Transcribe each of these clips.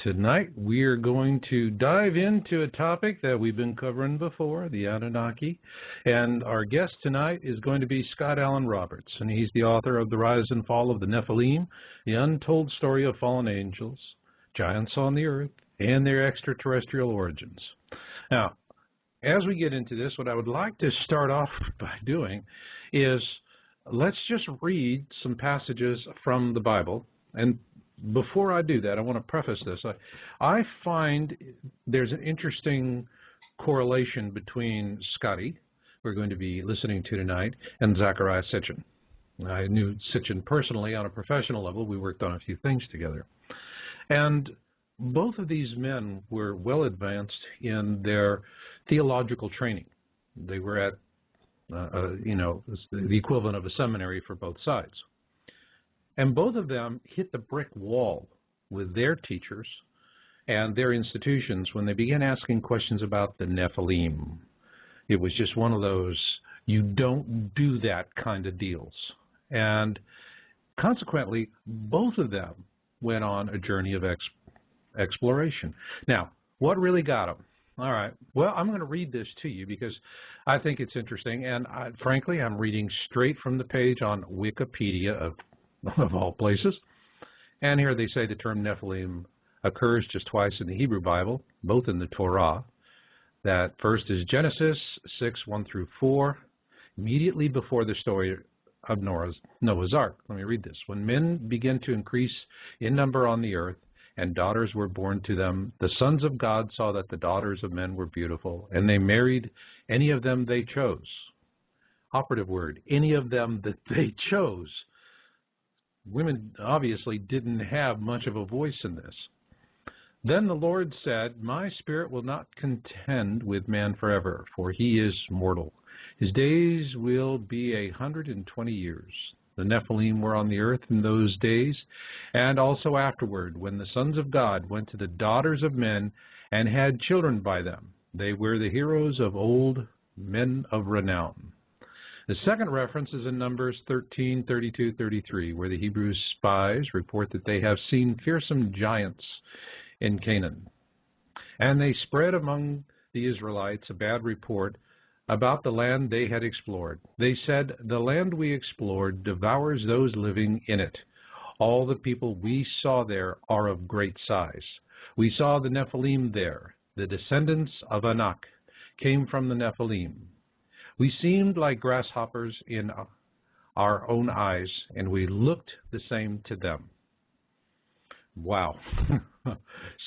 Tonight we're going to dive into a topic that we've been covering before, the Anunnaki. And our guest tonight is going to be Scott Allen Roberts, and he's the author of The Rise and Fall of the Nephilim, The Untold Story of Fallen Angels, Giants on the Earth, and Their Extraterrestrial Origins. Now, as we get into this, what I would like to start off by doing is let's just read some passages from the Bible. And before I do that, I want to preface this. I find there's an interesting correlation between Scotty, we're going to be listening to tonight, and Zecharia Sitchin. I knew Sitchin personally on a professional level. We worked on a few things together. And both of these men were well advanced in their theological training. They were at, the equivalent of a seminary for both sides. And both of them hit the brick wall with their teachers and their institutions when they began asking questions about the Nephilim. It was just one of those, you don't do that kind of deals. And consequently, both of them went on a journey of exploration. Now, what really got them? All right, well, I'm going to read this to you because I think it's interesting. And frankly, I'm reading straight from the page on Wikipedia of all places. And here they say the term Nephilim occurs just twice in the Hebrew Bible, both in the Torah. That first is Genesis 6:1-4, immediately before the story of Noah's Ark. Let me read this. When men began to increase in number on the earth, and daughters were born to them, the sons of God saw that the daughters of men were beautiful, and they married any of them they chose. Operative word, any of them that they chose. Women obviously didn't have much of a voice in this. Then the Lord said, my spirit will not contend with man forever, for he is mortal. His days will be 120 years. The Nephilim were on the earth in those days, and also afterward, when the sons of God went to the daughters of men and had children by them. They were the heroes of old, men of renown. The second reference is in Numbers 13:32-33, where the Hebrew spies report that they have seen fearsome giants in Canaan. And they spread among the Israelites a bad report about the land they had explored. They said, the land we explored devours those living in it. All the people we saw there are of great size. We saw the Nephilim there. The descendants of Anak came from the Nephilim. We seemed like grasshoppers in our own eyes, and we looked the same to them. Wow.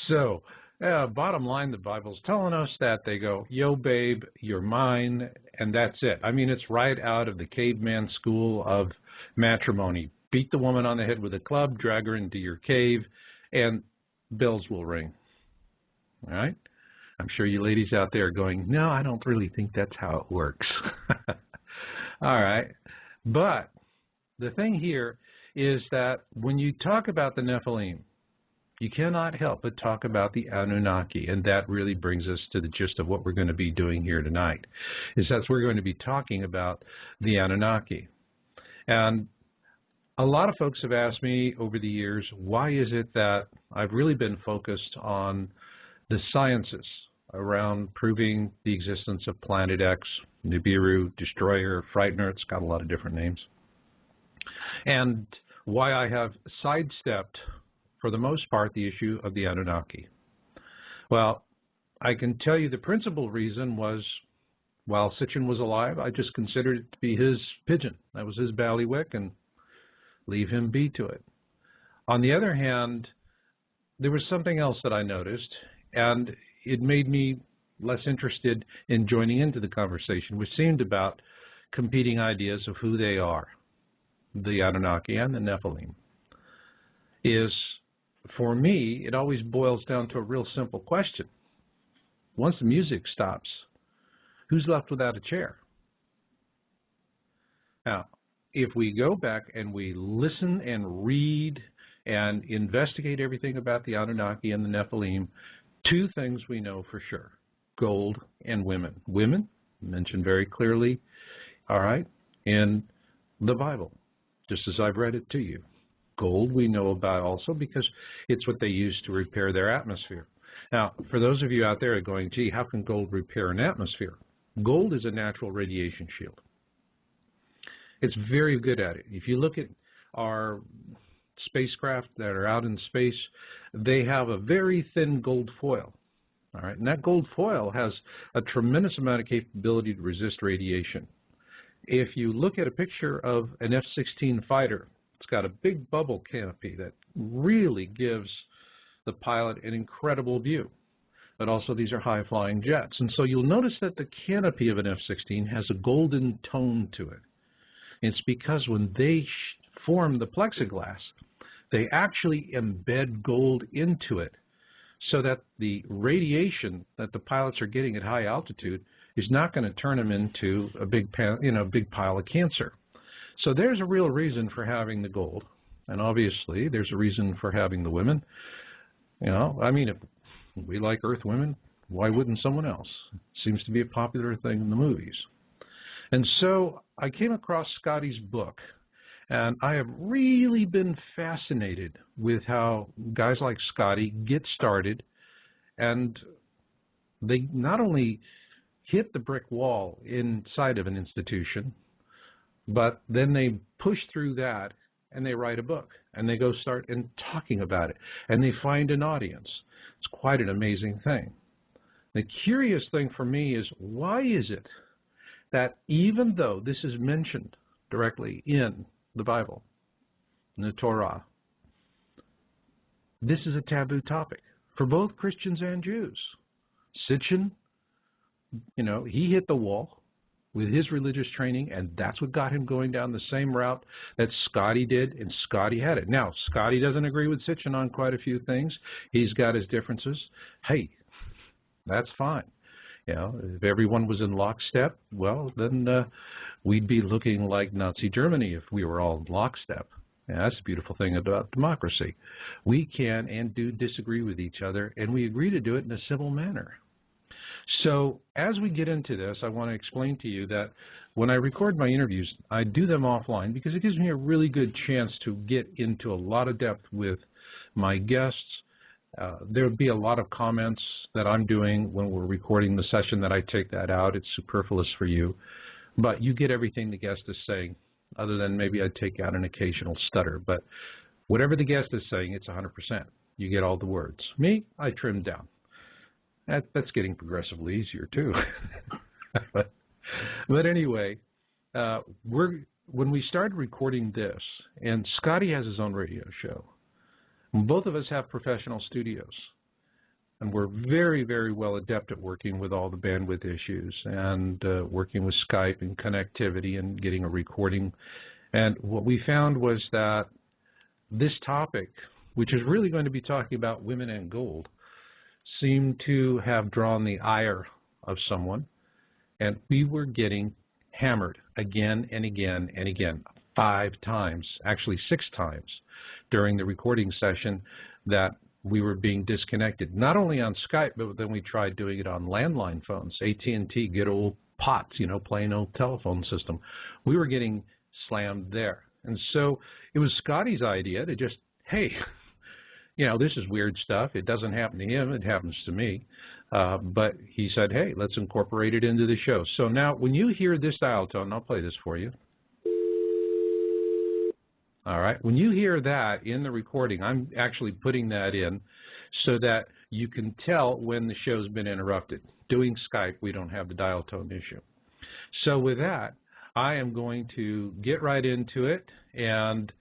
So, bottom line, the Bible's telling us that they go, yo, babe, you're mine, and that's it. I mean, it's right out of the caveman school of matrimony. Beat the woman on the head with a club, drag her into your cave, and bells will ring. All right? I'm sure you ladies out there are going, no, I don't really think that's how it works. All right. But the thing here is that when you talk about the Nephilim, you cannot help but talk about the Anunnaki, and that really brings us to the gist of what we're going to be doing here tonight, is that we're going to be talking about the Anunnaki. And a lot of folks have asked me over the years, why is it that I've really been focused on the sciences around proving the existence of Planet X, Nibiru, Destroyer, Frightener, it's got a lot of different names, and why I have sidestepped, for the most part, the issue of the Anunnaki. Well, I can tell you the principal reason was, while Sitchin was alive, I just considered it to be his pigeon. That was his ballywick, and leave him be to it. On the other hand, there was something else that I noticed, and it made me less interested in joining into the conversation, which seemed about competing ideas of who they are, the Anunnaki and the Nephilim. Is, for me, it always boils down to a real simple question. Once the music stops, who's left without a chair? Now, if we go back and we listen and read and investigate everything about the Anunnaki and the Nephilim, two things we know for sure: gold and women. Women, mentioned very clearly, all right, in the Bible, just as I've read it to you. Gold we know about also because it's what they use to repair their atmosphere. Now, for those of you out there going, gee, how can gold repair an atmosphere? Gold is a natural radiation shield. It's very good at it. If you look at our spacecraft that are out in space, they have a very thin gold foil. All right, and that gold foil has a tremendous amount of capability to resist radiation. If you look at a picture of an F-16 fighter, it's got a big bubble canopy that really gives the pilot an incredible view. But also these are high-flying jets. And so you'll notice that the canopy of an F-16 has a golden tone to it. It's because when they form the plexiglass, they actually embed gold into it so that the radiation that the pilots are getting at high altitude is not going to turn them into a big pile of cancer. So there's a real reason for having the gold, and obviously there's a reason for having the women. I mean, if we like Earth women, why wouldn't someone else? It seems to be a popular thing in the movies. And so I came across Scotty's book, and I have really been fascinated with how guys like Scotty get started, and they not only hit the brick wall inside of an institution, but then they push through that and they write a book and they go start and talking about it and they find an audience. It's quite an amazing thing. The curious thing for me is, why is it that even though this is mentioned directly in the Bible, in the Torah, this is a taboo topic for both Christians and Jews? Sitchin, he hit the wall with his religious training, and that's what got him going down the same route that Scotty did, and Scotty had it. Now, Scotty doesn't agree with Sitchin on quite a few things. He's got his differences. Hey, that's fine. If everyone was in lockstep, well, then we'd be looking like Nazi Germany if we were all in lockstep. And that's the beautiful thing about democracy. We can and do disagree with each other, and we agree to do it in a civil manner. So as we get into this, I want to explain to you that when I record my interviews, I do them offline because it gives me a really good chance to get into a lot of depth with my guests. There would be a lot of comments that I'm doing when we're recording the session that I take that out. It's superfluous for you. But you get everything the guest is saying, other than maybe I take out an occasional stutter. But whatever the guest is saying, it's 100%. You get all the words. Me, I trim down. That's getting progressively easier, too. But anyway, when we started recording this, and Scotty has his own radio show, both of us have professional studios, and we're very, very well adept at working with all the bandwidth issues and working with Skype and connectivity and getting a recording. And what we found was that this topic, which is really going to be talking about women and gold, seemed to have drawn the ire of someone, and we were getting hammered again and again and again, 5 times, actually 6 times during the recording session, that we were being disconnected, not only on Skype, but then we tried doing it on landline phones, AT&T, good old POTS, plain old telephone system. We were getting slammed there. And so it was Scotty's idea to just, hey, this is weird stuff. It doesn't happen to him. It happens to me. But he said, hey, let's incorporate it into the show. So now when you hear this dial tone, I'll play this for you. All right. When you hear that in the recording, I'm actually putting that in so that you can tell when the show's been interrupted. Doing Skype, we don't have the dial tone issue. So with that, I am going to get right into it, and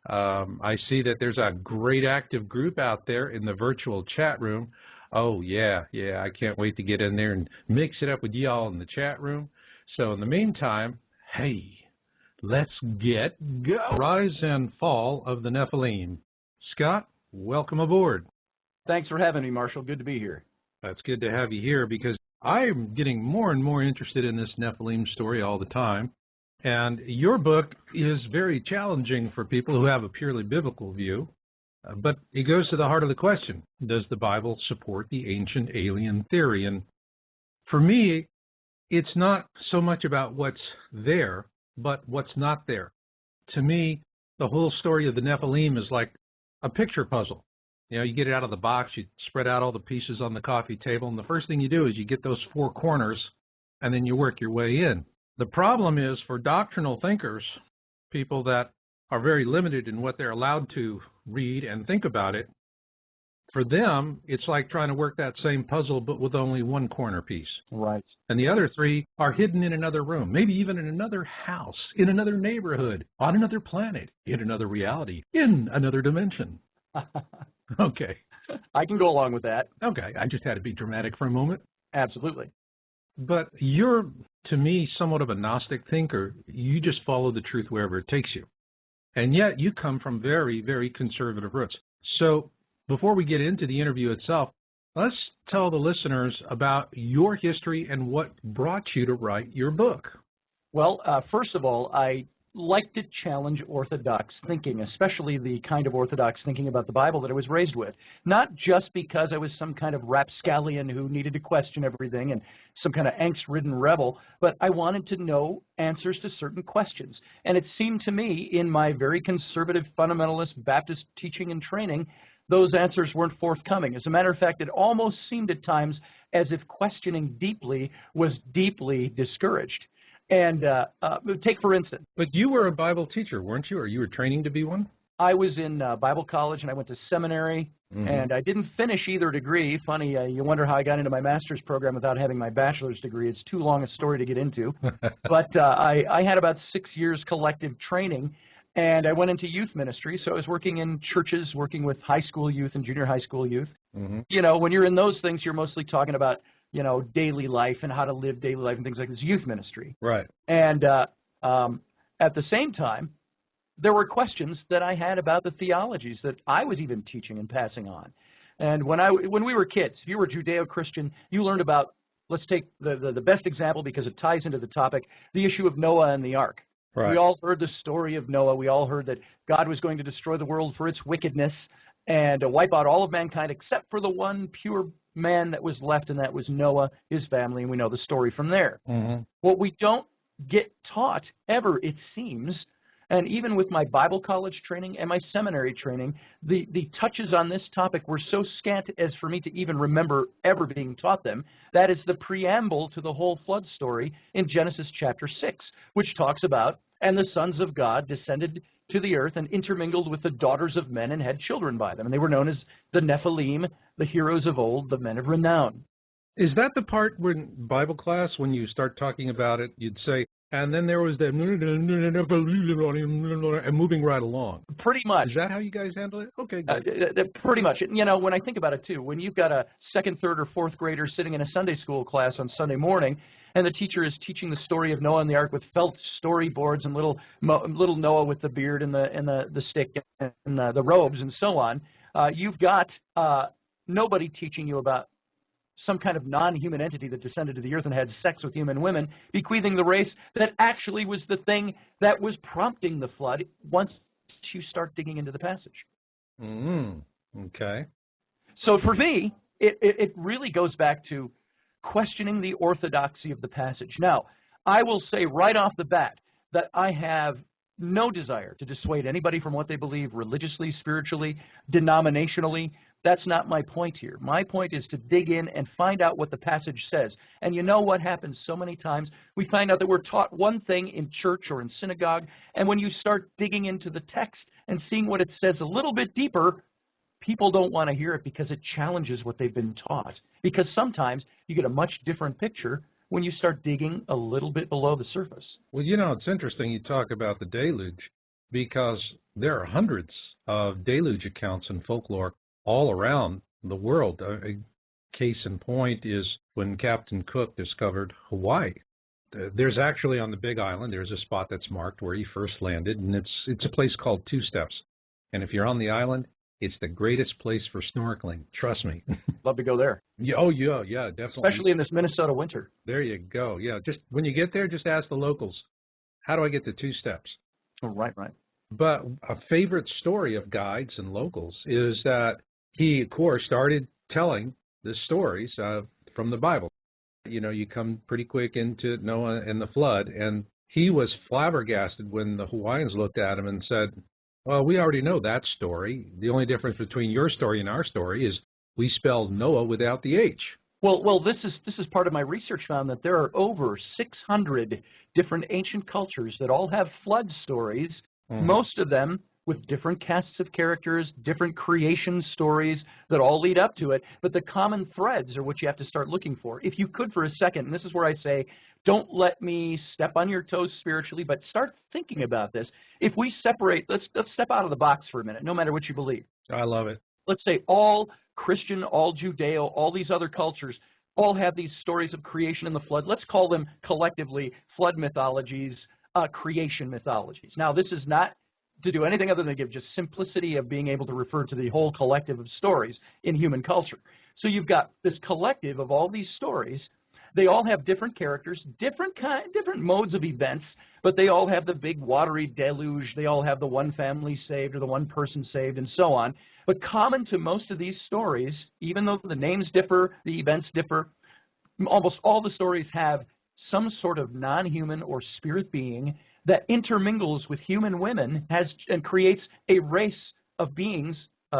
I see that there's a great active group out there in the virtual chat room. Oh, yeah, I can't wait to get in there and mix it up with y'all in the chat room. So in the meantime, hey, let's get go. Rise and fall of the Nephilim. Scott, welcome aboard. Thanks for having me, Marshall. Good to be here. That's good to have you here because I'm getting more and more interested in this Nephilim story all the time. And your book is very challenging for people who have a purely biblical view, but it goes to the heart of the question. Does the Bible support the ancient alien theory? And for me, it's not so much about what's there, but what's not there. To me, The whole story of the Nephilim is like a picture puzzle. You know, you get it out of the box, you spread out all the pieces on the coffee table, and the first thing you do is you get those four corners, and then you work your way in. The problem is for doctrinal thinkers, people that are very limited in what they're allowed to read and think about it, for them, it's like trying to work that same puzzle, but with only one corner piece. Right. And the other three are hidden in another room, maybe even in another house, in another neighborhood, on another planet, in another reality, in another dimension. Okay. I can go along with that. Okay. I just had to be dramatic for a moment. Absolutely. But you're, to me, somewhat of a Gnostic thinker. You just follow the truth wherever it takes you. And yet you come from very, very conservative roots. So before we get into the interview itself, let's tell the listeners about your history and what brought you to write your book. Well, first of all, I like to challenge orthodox thinking, especially the kind of orthodox thinking about the Bible that I was raised with. Not just because I was some kind of rapscallion who needed to question everything and some kind of angst-ridden rebel, but I wanted to know answers to certain questions. And it seemed to me, in my very conservative fundamentalist Baptist teaching and training, those answers weren't forthcoming. As a matter of fact, it almost seemed at times as if questioning deeply was deeply discouraged. And take, for instance. But you were a Bible teacher, weren't you? Or you were training to be one? I was in Bible college, and I went to seminary, and I didn't finish either degree. Funny, you wonder how I got into my master's program without having my bachelor's degree. It's too long a story to get into. But I had about 6 years collective training, and I went into youth ministry. So I was working in churches, working with high school youth and junior high school youth. You know, when you're in those things, you're mostly talking about, you know, daily life and how to live daily life and things like this, youth ministry. Right. And at the same time, there were questions that I had about the theologies that I was even teaching and passing on. And when we were kids, if you were Judeo-Christian, you learned about, let's take the best example because it ties into the topic, the issue of Noah and the ark. Right. We all heard the story of Noah. We all heard that God was going to destroy the world for its wickedness and wipe out all of mankind except for the one pure man that was left, and that was Noah, his family, and we know the story from there. What we don't get taught ever, it seems, and even with my Bible college training and my seminary training, the touches on this topic were so scant as for me to even remember ever being taught them. That is the preamble to the whole flood story in Genesis chapter 6, which talks about, and the sons of God descended to the earth and intermingled with the daughters of men and had children by them. And they were known as the Nephilim, the heroes of old, the men of renown. Is that the part when Bible class, when you start talking about it, you'd say, and then there was the and moving right along? Pretty much. Is that how you guys handle it? Okay, good. Pretty much. You know, when I think about it, too, when you've got a second, third, or fourth grader sitting in a Sunday school class on Sunday morning, and the teacher is teaching the story of Noah and the ark with felt storyboards and little Noah with the beard and the stick and the robes and so on, you've got nobody teaching you about some kind of non-human entity that descended to the earth and had sex with human women, bequeathing the race that actually was the thing that was prompting the flood once you start digging into the passage. Okay. So for me, it really goes back to questioning the orthodoxy of the passage. Now, I will say right off the bat that I have no desire to dissuade anybody from what they believe religiously, spiritually, denominationally. That's not my point here. My point is to dig in and find out what the passage says. And you know what happens so many times? We find out that we're taught one thing in church or in synagogue, and when you start digging into the text and seeing what it says a little bit deeper, people don't want to hear it because it challenges what they've been taught. Because sometimes you get a much different picture when you start digging a little bit below the surface. Well, you know, it's interesting you talk about the deluge because there are hundreds of deluge accounts in folklore all around the world. A case in point is when Captain Cook discovered Hawaii. There's actually on the Big Island, there's a spot that's marked where he first landed, and it's a place called Two Steps. And if you're on the island, it's the greatest place for snorkeling. Trust me. Love to go there. Yeah, oh, yeah, definitely. Especially in this Minnesota winter. There you go. Yeah, just when you get there, just ask the locals, how do I get to Two Steps? Oh, right. But a favorite story of guides and locals is that he, of course, started telling the stories from the Bible. You know, you come pretty quick into Noah and the flood, and he was flabbergasted when the Hawaiians looked at him and said, Well, we already know that story. The only difference between your story and our story is we spelled Noah without the H. Well, this is part of my research found that there are over 600 different ancient cultures that all have flood stories, most of them with different casts of characters, different creation stories that all lead up to it, but the common threads are what you have to start looking for. If you could for a second, and this is where I say, don't let me step on your toes spiritually, but start thinking about this. If we separate, let's step out of the box for a minute, no matter what you believe. I love it. Let's say all Christian, all Judeo, all these other cultures all have these stories of creation and the flood. Let's call them collectively flood mythologies, creation mythologies. Now, this is not to do anything other than give just simplicity of being able to refer to the whole collective of stories in human culture. So you've got this collective of all these stories. They all have different characters, different modes of events, but they all have the big watery deluge. They all have the one family saved or the one person saved and so on. But common to most of these stories, even though the names differ, the events differ, almost all the stories have some sort of non-human or spirit being that intermingles with human women and creates a race of beings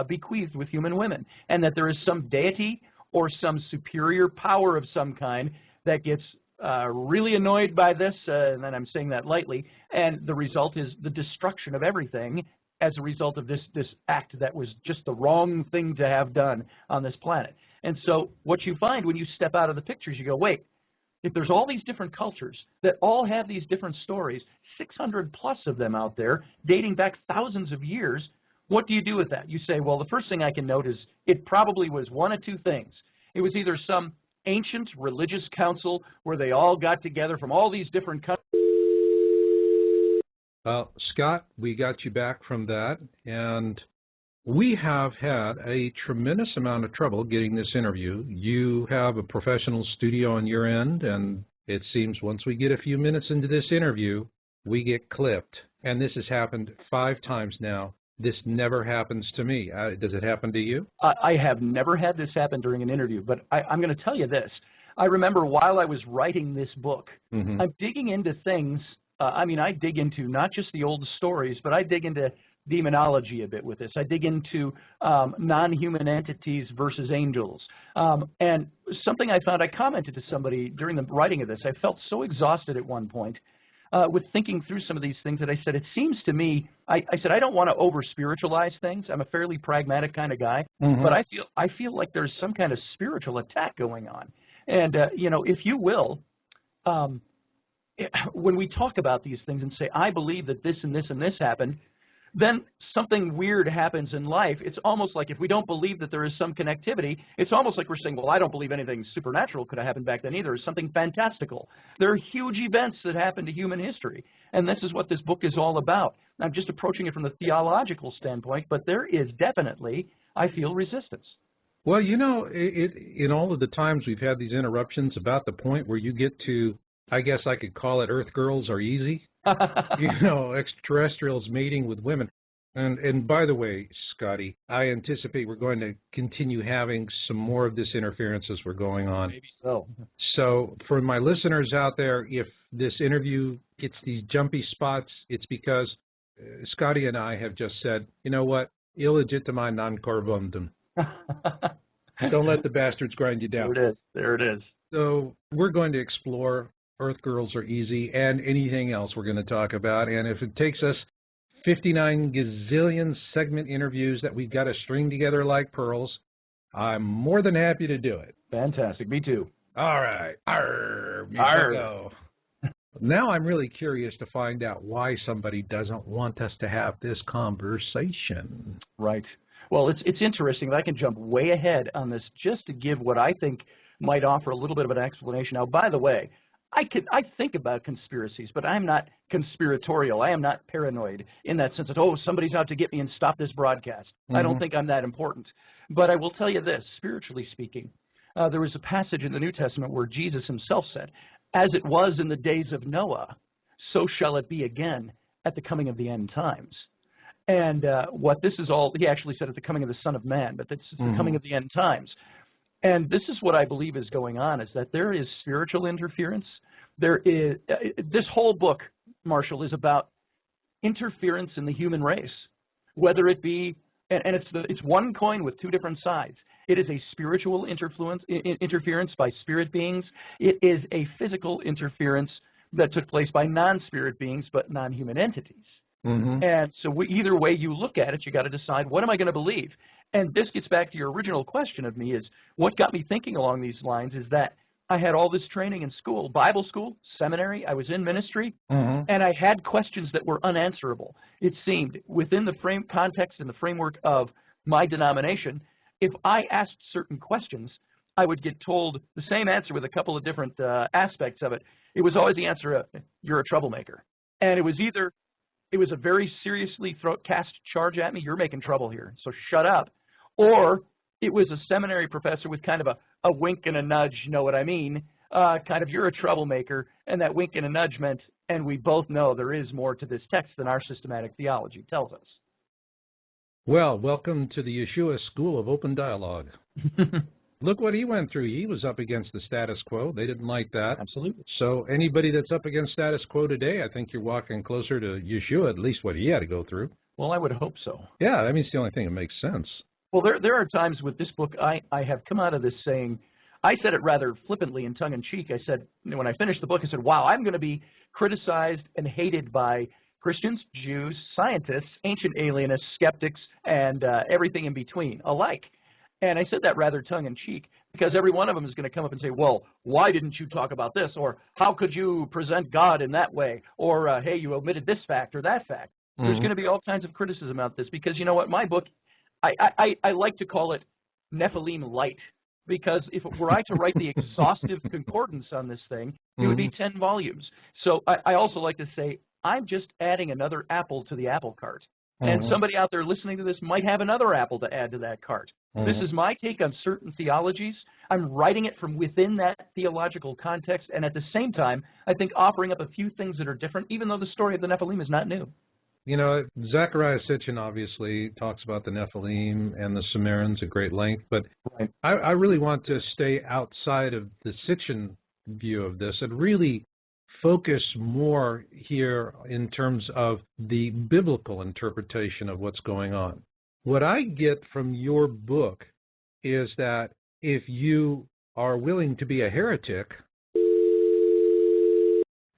bequeathed with human women, and that there is some deity or some superior power of some kind that gets really annoyed by this, and then I'm saying that lightly, and the result is the destruction of everything as a result of this act that was just the wrong thing to have done on this planet. And so what you find when you step out of the pictures, you go, wait, if there's all these different cultures that all have these different stories, 600 plus of them out there, dating back thousands of years, what do you do with that? You say, well, the first thing I can note is it probably was one of two things. It was either some ancient religious council where they all got together from all these different countries. Well, Scott, we got you back from that, and we have had a tremendous amount of trouble getting this interview. You have a professional studio on your end, and it seems once we get a few minutes into this interview, we get clipped. And this has happened 5 times now. This never happens to me. Does it happen to you? I have never had this happen during an interview, but I'm going to tell you this. I remember while I was writing this book, I'm digging into things. I dig into not just the old stories, but I dig into demonology a bit with this. I dig into non-human entities versus angels. And something I found, I commented to somebody during the writing of this, I felt so exhausted at one point with thinking through some of these things that I said, it seems to me, I said, I don't want to over-spiritualize things. I'm a fairly pragmatic kind of guy, but I feel like there's some kind of spiritual attack going on. And, if you will, when we talk about these things and say, I believe that this and this and this happened, then something weird happens in life. It's almost like if we don't believe that there is some connectivity, it's almost like we're saying, well, I don't believe anything supernatural could have happened back then either. It's something fantastical. There are huge events that happen to human history, and this is what this book is all about. I'm just approaching it from the theological standpoint, but there is definitely, I feel, resistance. Well, in all of the times we've had these interruptions, about the point where you get to, I guess I could call it Earth girls are easy. Extraterrestrials mating with women. And by the way, Scotty, I anticipate we're going to continue having some more of this interference as we're going on. Maybe so. So for my listeners out there, if this interview gets these jumpy spots, it's because Scotty and I have just said, you know what, illegitimi non corvundum. Don't let the bastards grind you down. There it is. So we're going to explore Earth Girls Are Easy and anything else we're going to talk about. And if it takes us 59 gazillion segment interviews that we've got to string together like pearls, I'm more than happy to do it. Fantastic. Me too. All right. Go. Now I'm really curious to find out why somebody doesn't want us to have this conversation. Right. Well, it's interesting that I can jump way ahead on this just to give what I think might offer a little bit of an explanation. Now, by the way, I think about conspiracies, but I'm not conspiratorial. I am not paranoid in that sense that, oh, somebody's out to get me and stop this broadcast. I don't think I'm that important. But I will tell you this, spiritually speaking, there was a passage in the New Testament where Jesus himself said, as it was in the days of Noah, so shall it be again at the coming of the end times. And what this is all, he actually said at the coming of the Son of Man, but it's the coming of the end times. And this is what I believe is going on, is that there is spiritual interference. There is this whole book, Marshall, is about interference in the human race. whether it be, and it's one coin with two different sides. It is a spiritual interference by spirit beings. It is a physical interference that took place by non-spirit beings but non-human entities. And so either way you look at it, you got to decide, what am I going to believe? And this gets back to your original question of me, is what got me thinking along these lines is that I had all this training in school, Bible school, seminary, I was in ministry, and I had questions that were unanswerable. It seemed within the context and the framework of my denomination, if I asked certain questions, I would get told the same answer with a couple of different aspects of it. It was always the answer, you're a troublemaker. And it was either, it was a very seriously cast charge at me, you're making trouble here, so shut up. Or it was a seminary professor with kind of a wink and a nudge, you know what I mean, kind of, you're a troublemaker, and that wink and a nudge meant, and we both know there is more to this text than our systematic theology tells us. Well, welcome to the Yeshua School of Open Dialogue. Look what he went through. He was up against the status quo. They didn't like that. Absolutely. So anybody that's up against status quo today, I think you're walking closer to Yeshua, at least what he had to go through. Well, I would hope so. Yeah, I mean, it's the only thing that makes sense. Well, there are times with this book, I have come out of this saying, I said it rather flippantly and tongue-in-cheek. I said, when I finished the book, I said, wow, I'm going to be criticized and hated by Christians, Jews, scientists, ancient alienists, skeptics, and everything in between alike. And I said that rather tongue-in-cheek because every one of them is going to come up and say, well, why didn't you talk about this? Or how could you present God in that way? Or, hey, you omitted this fact or that fact. There's going to be all kinds of criticism about this because, you know what, my book, I like to call it Nephilim light, because if were I to write the exhaustive concordance on this thing, it would be 10 volumes. So I also like to say I'm just adding another apple to the apple cart. And somebody out there listening to this might have another apple to add to that cart. This is my take on certain theologies. I'm writing it from within that theological context, and at the same time, I think offering up a few things that are different, even though the story of the Nephilim is not new. You know, Zecharia Sitchin obviously talks about the Nephilim and the Sumerians at great length, but I really want to stay outside of the Sitchin view of this and really focus more here in terms of the biblical interpretation of what's going on. What I get from your book is that if you are willing to be a heretic,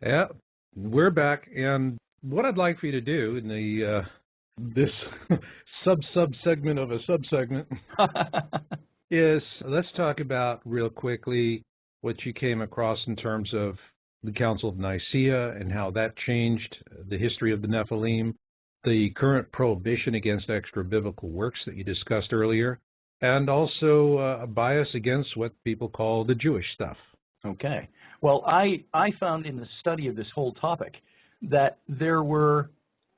yeah, we're back, and what I'd like for you to do in the this sub-segment of a sub-segment is let's talk about real quickly what you came across in terms of the Council of Nicaea and how that changed the history of the Nephilim, the current prohibition against extra-biblical works that you discussed earlier, and also a bias against what people call the Jewish stuff. Okay. Well, I found in the study of this whole topic that there were,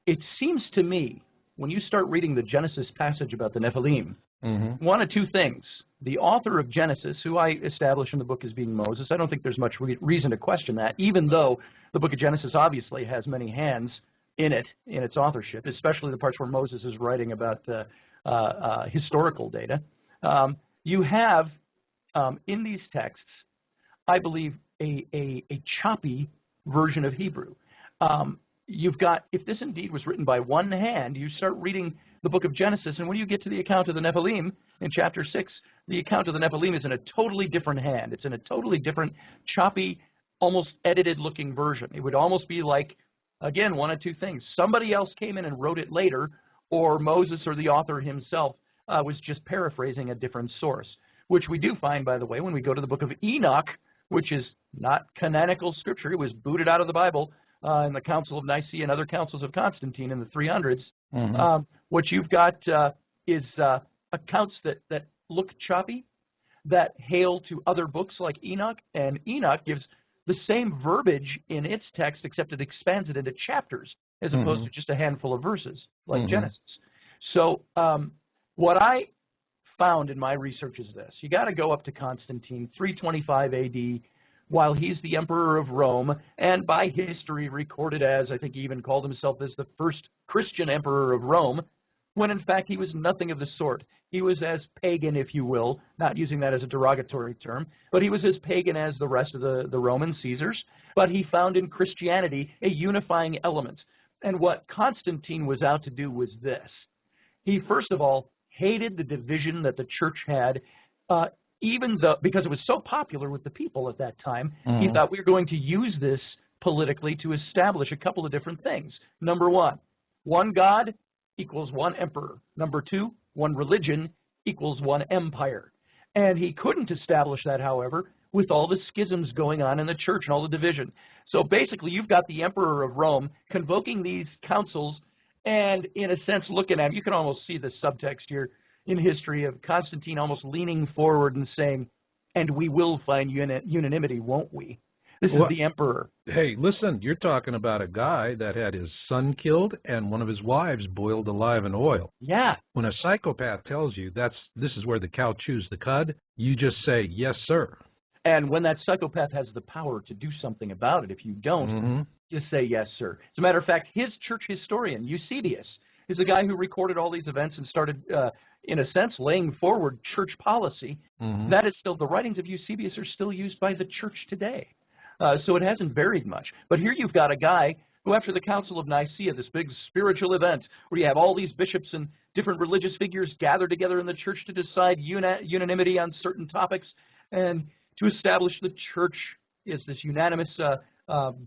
it seems to me, when you start reading the Genesis passage about the Nephilim, one of two things. The author of Genesis, who I establish in the book as being Moses, I don't think there's much reason to question that, even though the book of Genesis obviously has many hands in it, in its authorship, especially the parts where Moses is writing about historical data. You have, in these texts, I believe, a choppy version of Hebrew. You've got, if this indeed was written by one hand, you start reading the book of Genesis, and when you get to the account of the Nephilim in chapter 6, the account of the Nephilim is in a totally different hand. It's in a totally different, choppy, almost edited-looking version. It would almost be like, again, one of two things. Somebody else came in and wrote it later, or Moses or the author himself was just paraphrasing a different source, which we do find, by the way, when we go to the book of Enoch, which is not canonical scripture. It was booted out of the Bible in the Council of Nicaea and other councils of Constantine in the 300s. What you've got is accounts that look choppy, that hail to other books like Enoch, and Enoch gives the same verbiage in its text, except it expands it into chapters as opposed to just a handful of verses like Genesis. So what I found in my research is this. You got to go up to Constantine, 325 AD, while he's the emperor of Rome, and by history recorded as, I think he even called himself as the first Christian emperor of Rome, when in fact he was nothing of the sort. He was as pagan, if you will, not using that as a derogatory term, but he was as pagan as the rest of the Roman Caesars, but he found in Christianity a unifying element. And what Constantine was out to do was this. He, first of all, hated the division that the church had, even though, because it was so popular with the people at that time, he thought we were going to use this politically to establish a couple of different things. Number one God equals one emperor. Number two, one religion equals one empire. And he couldn't establish that, however, with all the schisms going on in the church and all the division. So basically, you've got the emperor of Rome convoking these councils and, in a sense, looking at them. You can almost see the subtext here in history of Constantine almost leaning forward and saying, and we will find unanimity, won't we? This is the emperor. Hey, listen, you're talking about a guy that had his son killed and one of his wives boiled alive in oil. Yeah. When a psychopath tells you this is where the cow chews the cud, you just say, yes, sir. And when that psychopath has the power to do something about it, if you don't, just say, yes, sir. As a matter of fact, his church historian, Eusebius, is the guy who recorded all these events and started, in a sense, laying forward church policy. That is still, the writings of Eusebius are still used by the church today. So it hasn't varied much. But here you've got a guy who, after the Council of Nicaea, this big spiritual event where you have all these bishops and different religious figures gathered together in the church to decide unanimity on certain topics and to establish the church is this unanimous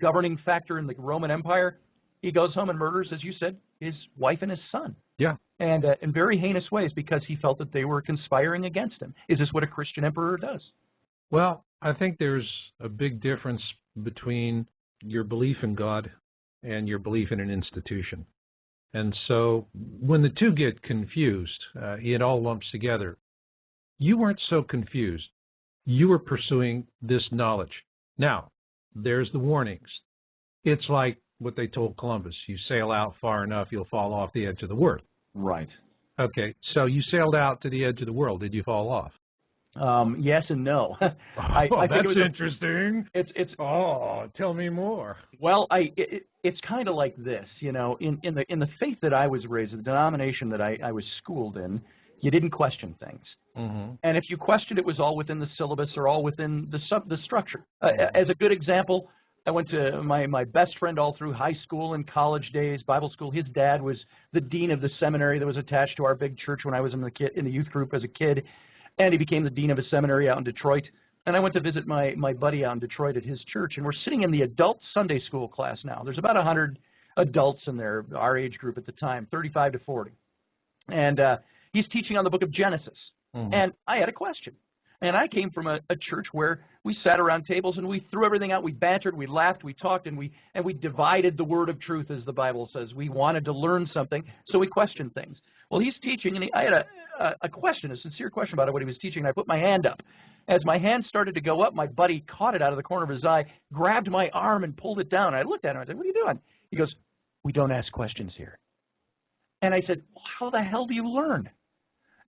governing factor in the Roman Empire, he goes home and murders, as you said, his wife and his son. Yeah. And in very heinous ways because he felt that they were conspiring against him. Is this what a Christian emperor does? Well, I think there's a big difference between your belief in God and your belief in an institution. And so when the two get confused, it all lumps together. You weren't so confused. You were pursuing this knowledge. Now, there's the warnings. It's like what they told Columbus. You sail out far enough, you'll fall off the edge of the world. Right. Okay, so you sailed out to the edge of the world. Did you fall off? Yes and no. I think that's interesting. Tell me more. Well, it's kind of like this, you know, in the faith that I was raised, the denomination that I was schooled in, you didn't question things. And if you questioned, it was all within the syllabus or all within the structure. As a good example, I went to my best friend all through high school and college days, Bible school. His dad was the dean of the seminary that was attached to our big church when I was in the youth group as a kid. And he became the dean of a seminary out in Detroit. And I went to visit my buddy out in Detroit at his church. And we're sitting in the adult Sunday school class now. There's about 100 adults in there, our age group at the time, 35 to 40. And he's teaching on the book of Genesis. And I had a question. And I came from a church where we sat around tables and we threw everything out. We bantered, we laughed, we talked, and we divided the word of truth, as the Bible says. We wanted to learn something, so we questioned things. Well, he's teaching, and I had a question, a sincere question about what he was teaching, and I put my hand up. As my hand started to go up, my buddy caught it out of the corner of his eye, grabbed my arm, and pulled it down. I looked at him. I said, "What are you doing?" He goes, "We don't ask questions here." And I said, well, "How the hell do you learn?"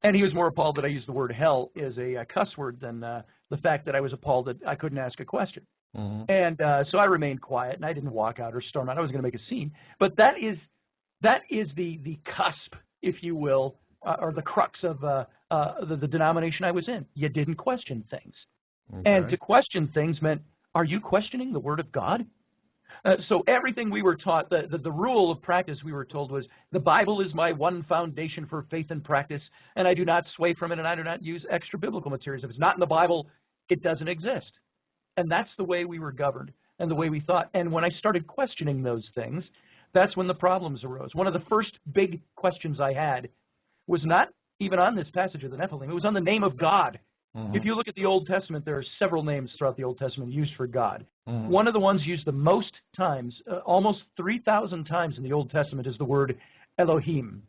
And he was more appalled that I used the word hell as a cuss word than the fact that I was appalled that I couldn't ask a question. And so I remained quiet, and I didn't walk out or storm out. I was going to make a scene. But that is the cusp, if you will, or the crux of the denomination I was in. You didn't question things. And to question things meant, are you questioning the Word of God? So everything we were taught, the rule of practice we were told was, the Bible is my one foundation for faith and practice, and I do not sway from it, and I do not use extra biblical materials. If it's not in the Bible, it doesn't exist. And that's the way we were governed and the way we thought. And when I started questioning those things, that's when the problems arose. One of the first big questions I had was not even on this passage of the Nephilim. It was on the name of God. If you look at the Old Testament, there are several names throughout the Old Testament used for God. One of the ones used the most times, almost 3,000 times in the Old Testament, is the word Elohim.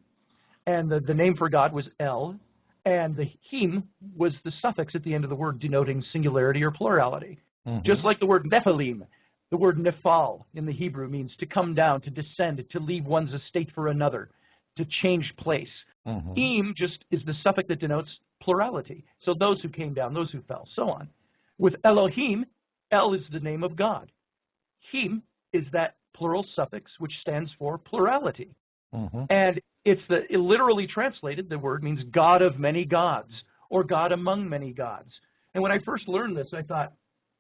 And the name for God was El, and the him was the suffix at the end of the word denoting singularity or plurality. Just like the word Nephilim, the word Nephal in the Hebrew means to come down, to descend, to leave one's estate for another, to change place. Im just is the suffix that denotes plurality. So those who came down, those who fell, so on. With Elohim, El is the name of God. Him is that plural suffix which stands for plurality. And it's literally translated, the word means God of many gods, or God among many gods. And when I first learned this, I thought,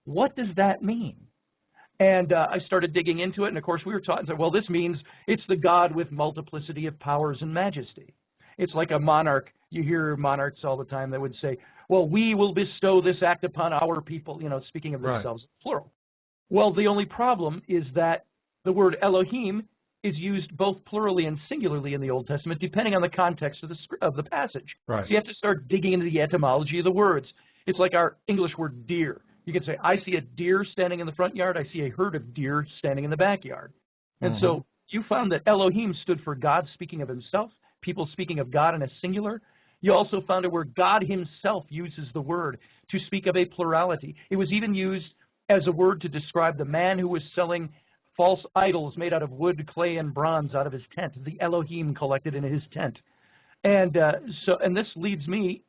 what does that mean? And I started digging into it, and of course we were taught and said, well, this means it's the God with multiplicity of powers and majesty. It's like a monarch. You hear monarchs all the time that would say, well, we will bestow this act upon our people, speaking of themselves, plural. Well, the only problem is that the word Elohim is used both plurally and singularly in the Old Testament, depending on the context of the passage. Right. So you have to start digging into the etymology of the words. It's like our English word deer. You can say, I see a deer standing in the front yard. I see a herd of deer standing in the backyard. And so you found that Elohim stood for God speaking of himself, people speaking of God in a singular. You also found it where God himself uses the word to speak of a plurality. It was even used as a word to describe the man who was selling false idols made out of wood, clay, and bronze out of his tent, the Elohim collected in his tent. And this leads me,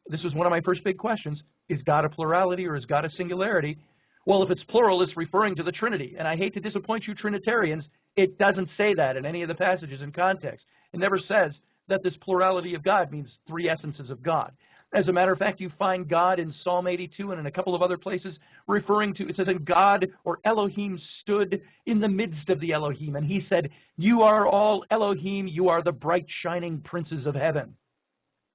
this was one of my first big questions, is God a plurality or is God a singularity? Well, if it's plural, it's referring to the Trinity. And I hate to disappoint you Trinitarians, it doesn't say that in any of the passages in context. It never says that this plurality of God means three essences of God. As a matter of fact, you find God in Psalm 82 and in a couple of other places referring to, it says, and God or Elohim stood in the midst of the Elohim. And he said, you are all Elohim, you are the bright shining princes of heaven.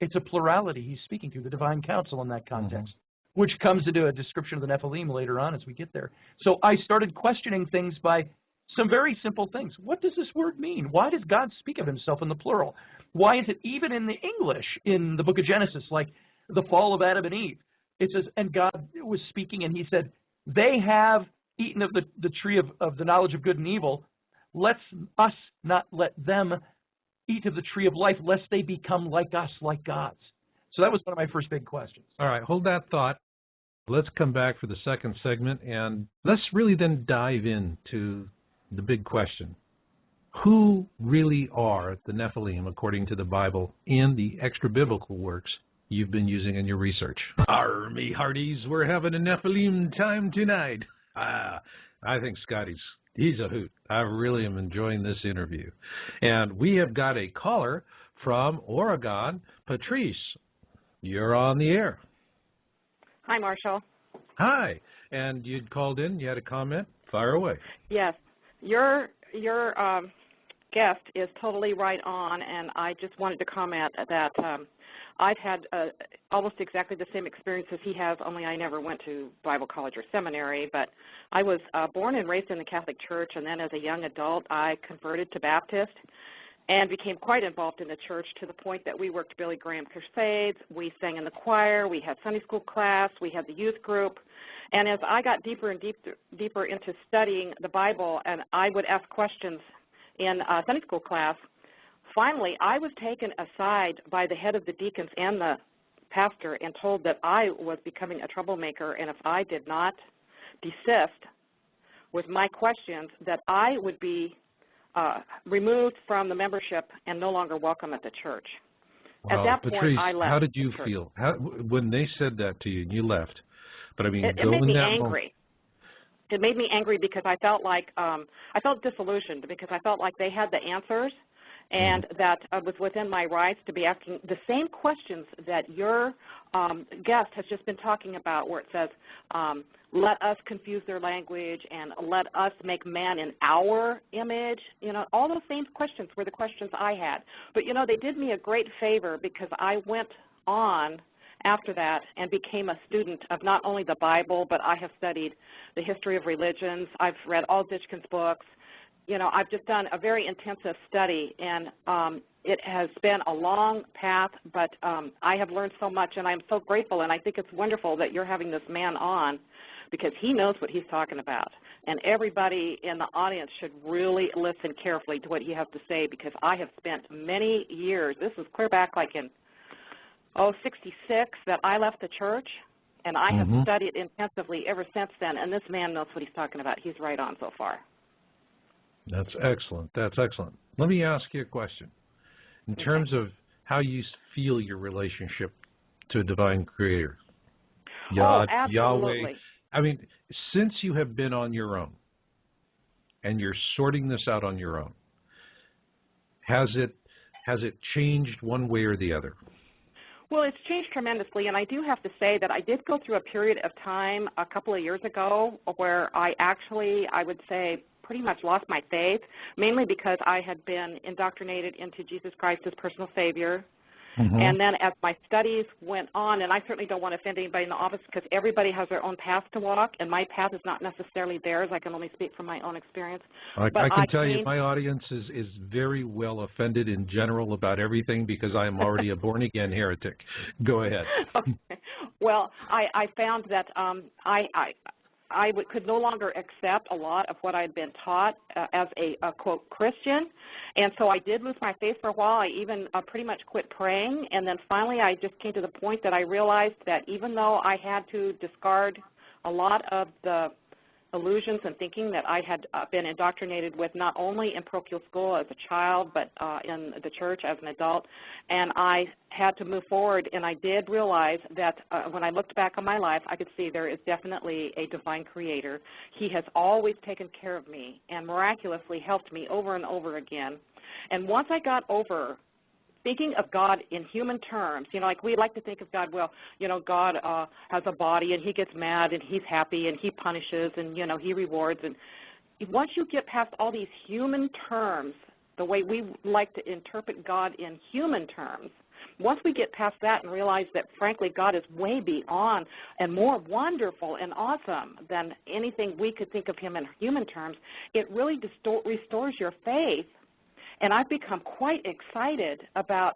It's a plurality he's speaking to, the divine council in that context, which comes into a description of the Nephilim later on as we get there. So I started questioning things by some very simple things. What does this word mean? Why does God speak of himself in the plural? Why is it even in the English in the book of Genesis, like the fall of Adam and Eve? It says, and God was speaking and he said, they have eaten of the tree of the knowledge of good and evil. Let's us not let them eat of the tree of life, lest they become like us, like gods. So that was one of my first big questions. All right, hold that thought. Let's come back for the second segment, and let's really then dive into the big question. Who really are the Nephilim according to the Bible and the extra-biblical works you've been using in your research? Army hearties, we're having a Nephilim time tonight. I think he's a hoot. I really am enjoying this interview. And we have got a caller from Oregon. Patrice, you're on the air. Hi, Marshall. Hi. And you'd called in, you had a comment? Fire away. Yes. Your guest is totally right on, and I just wanted to comment that I've had almost exactly the same experience as he has, only I never went to Bible college or seminary, but I was born and raised in the Catholic Church, and then as a young adult I converted to Baptist and became quite involved in the church to the point that we worked Billy Graham crusades, we sang in the choir, we had Sunday school class, we had the youth group, and as I got deeper and deeper into studying the Bible, and I would ask questions in Sunday school class, finally I was taken aside by the head of the deacons and the pastor and told that I was becoming a troublemaker, and if I did not desist with my questions, that I would be removed from the membership and no longer welcome at the church. Wow. At that Patrice, point, I left. how did you feel? When they said that to you and you left? But I mean, it made me angry. It made me angry because I felt like I felt disillusioned because I felt like they had the answers, and that I was within my rights to be asking the same questions that your guest has just been talking about, where it says, let us confuse their language and let us make man in our image. You know, all those same questions were the questions I had. But, you know, they did me a great favor because I went on after that and became a student of not only the Bible, but I have studied the history of religions. I've read all Sitchin's books. You know, I've just done a very intensive study, and it has been a long path, but I have learned so much, and I'm so grateful, and I think it's wonderful that you're having this man on because he knows what he's talking about, and everybody in the audience should really listen carefully to what he has to say because I have spent many years, this is clear back like in 1966 that I left the church, and I have studied intensively ever since then, and this man knows what he's talking about. He's right on so far. That's excellent. That's excellent. Let me ask you a question. In terms of how you feel your relationship to a divine creator, absolutely. Yahweh, I mean, since you have been on your own and you're sorting this out on your own, has it changed one way or the other? Well, it's changed tremendously, and I do have to say that I did go through a period of time a couple of years ago where I would say, pretty much lost my faith, mainly because I had been indoctrinated into Jesus Christ as personal Savior, And then as my studies went on, and I certainly don't want to offend anybody in the office because everybody has their own path to walk, and my path is not necessarily theirs. I can only speak from my own experience. I can tell you my audience is very well offended in general about everything because I am already a born-again heretic. Go ahead. Okay. Well, I found that I could no longer accept a lot of what I'd been taught as a quote, Christian, and so I did lose my faith for a while. I even pretty much quit praying, and then finally I just came to the point that I realized that even though I had to discard a lot of the illusions and thinking that I had been indoctrinated with, not only in parochial school as a child, but in the church as an adult, and I had to move forward, and I did realize that when I looked back on my life, I could see there is definitely a divine creator. He has always taken care of me and miraculously helped me over and over again. And once I got over thinking of God in human terms, you know, like we like to think of God, well, you know, God has a body and he gets mad and he's happy and he punishes and, you know, he rewards. And once you get past all these human terms, the way we like to interpret God in human terms, once we get past that and realize that, frankly, God is way beyond and more wonderful and awesome than anything we could think of him in human terms, it really restores your faith. And I've become quite excited about,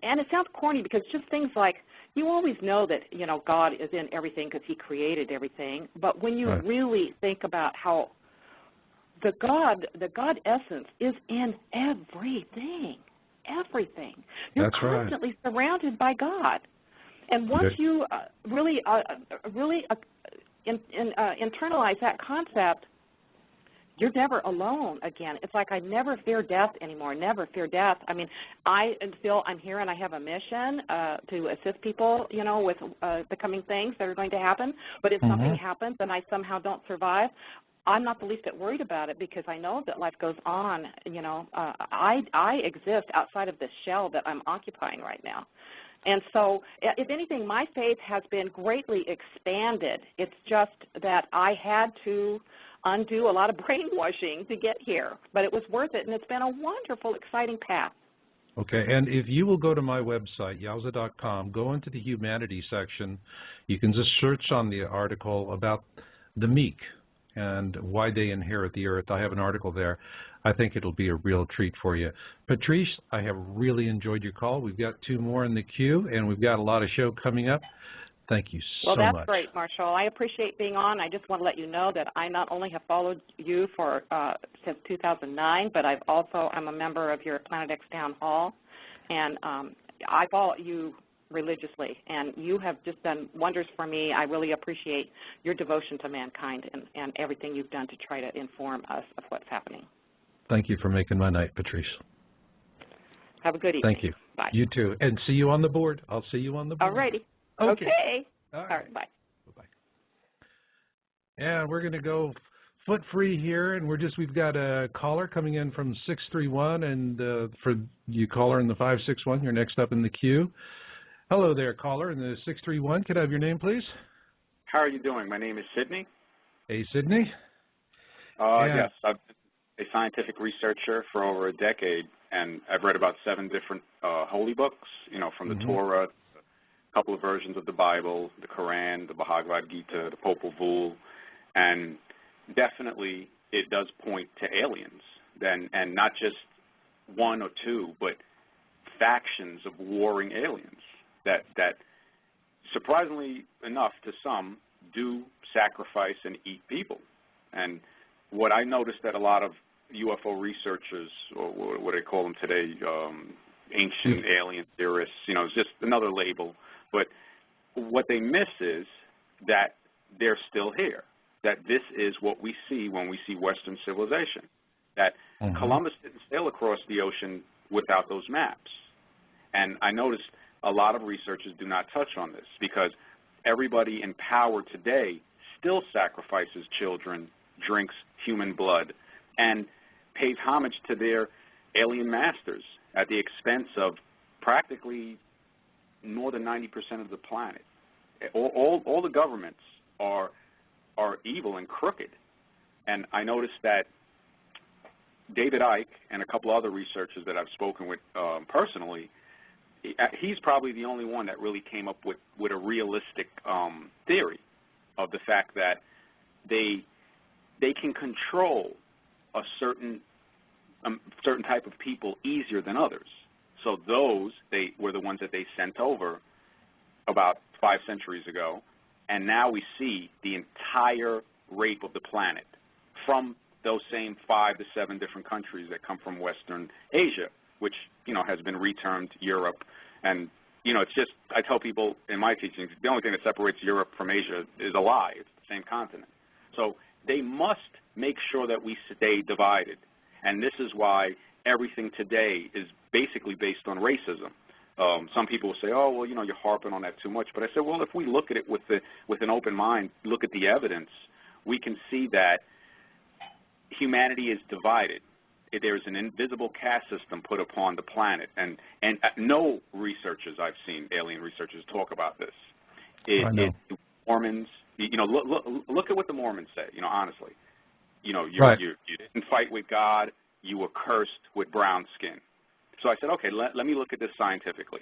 and it sounds corny because just things like, you always know that, you know, God is in everything because he created everything. But when you really think about how the God essence is in everything, you're constantly surrounded by God. And once you really internalize that concept, you're never alone again. It's like I never fear death anymore, never fear death. I mean, I'm here and I have a mission to assist people, you know, with the coming things that are going to happen. But if something happens and I somehow don't survive, I'm not the least bit worried about it because I know that life goes on. You know, I exist outside of this shell that I'm occupying right now. And so, if anything, my faith has been greatly expanded. It's just that I had to undo a lot of brainwashing to get here, but it was worth it, and it's been a wonderful, exciting path. Okay, and if you will go to my website, yowza.com, go into the humanities section, you can just search on the article about the meek and why they inherit the earth. I have an article there. I think it'll be a real treat for you. Patrice, I have really enjoyed your call. We've got 2 more in the queue, and we've got a lot of show coming up. Thank you so much. Well, that's great, Marshall. I appreciate being on. I just want to let you know that I not only have followed you for since 2009, but I'm a member of your Planet X Town Hall, and I follow you religiously, and you have just done wonders for me. I really appreciate your devotion to mankind and everything you've done to try to inform us of what's happening. Thank you for making my night, Patrice. Have a good evening. Thank you. Bye. You too. And see you on the board. I'll see you on the board. All righty. Okay. All right. Bye. Bye-bye. Yeah, we're going to go foot free here, and we've got a caller coming in from 631, and for you caller in the 561, you're next up in the queue. Hello there, caller in the 631. Could I have your name, please? How are you doing? My name is Sydney. Hey, Sydney. Yes, I've been a scientific researcher for over a decade, and I've read about 7 different holy books, you know, from the Torah, a couple of versions of the Bible, the Quran, the Bhagavad Gita, the Popol Vuh, and definitely it does point to aliens, and not just 1 or 2, but factions of warring aliens that surprisingly enough to some do sacrifice and eat people. And what I noticed that a lot of UFO researchers, or what they call them today, ancient alien theorists, you know, it's just another label, but what they miss is that they're still here, that this is what we see when we see Western civilization, that Columbus didn't sail across the ocean without those maps. And I noticed a lot of researchers do not touch on this because everybody in power today still sacrifices children, drinks human blood, and pays homage to their alien masters at the expense of practically more than 90% of the planet. All the governments are evil and crooked. And I noticed that David Icke and a couple other researchers that I've spoken with personally, he's probably the only one that really came up with a realistic theory of the fact that they can control a certain type of people easier than others. So those, they were the ones that they sent over about 5 centuries ago, and now we see the entire rape of the planet from those same 5 to 7 different countries that come from Western Asia, which, you know, has been retermed Europe. And, you know, it's just, I tell people in my teachings, the only thing that separates Europe from Asia is a lie. It's the same continent. So they must make sure that we stay divided. And this is why everything today is basically based on racism. Some people will say, oh, well, you know, you're harping on that too much. But I said, well, if we look at it with an open mind, look at the evidence, we can see that humanity is divided. There's an invisible caste system put upon the planet. And no researchers I've seen, alien researchers, talk about this. Mormons, you know, look at what the Mormons say, you know, honestly. You know, you didn't fight with God, you were cursed with brown skin. So I said, okay, let me look at this scientifically.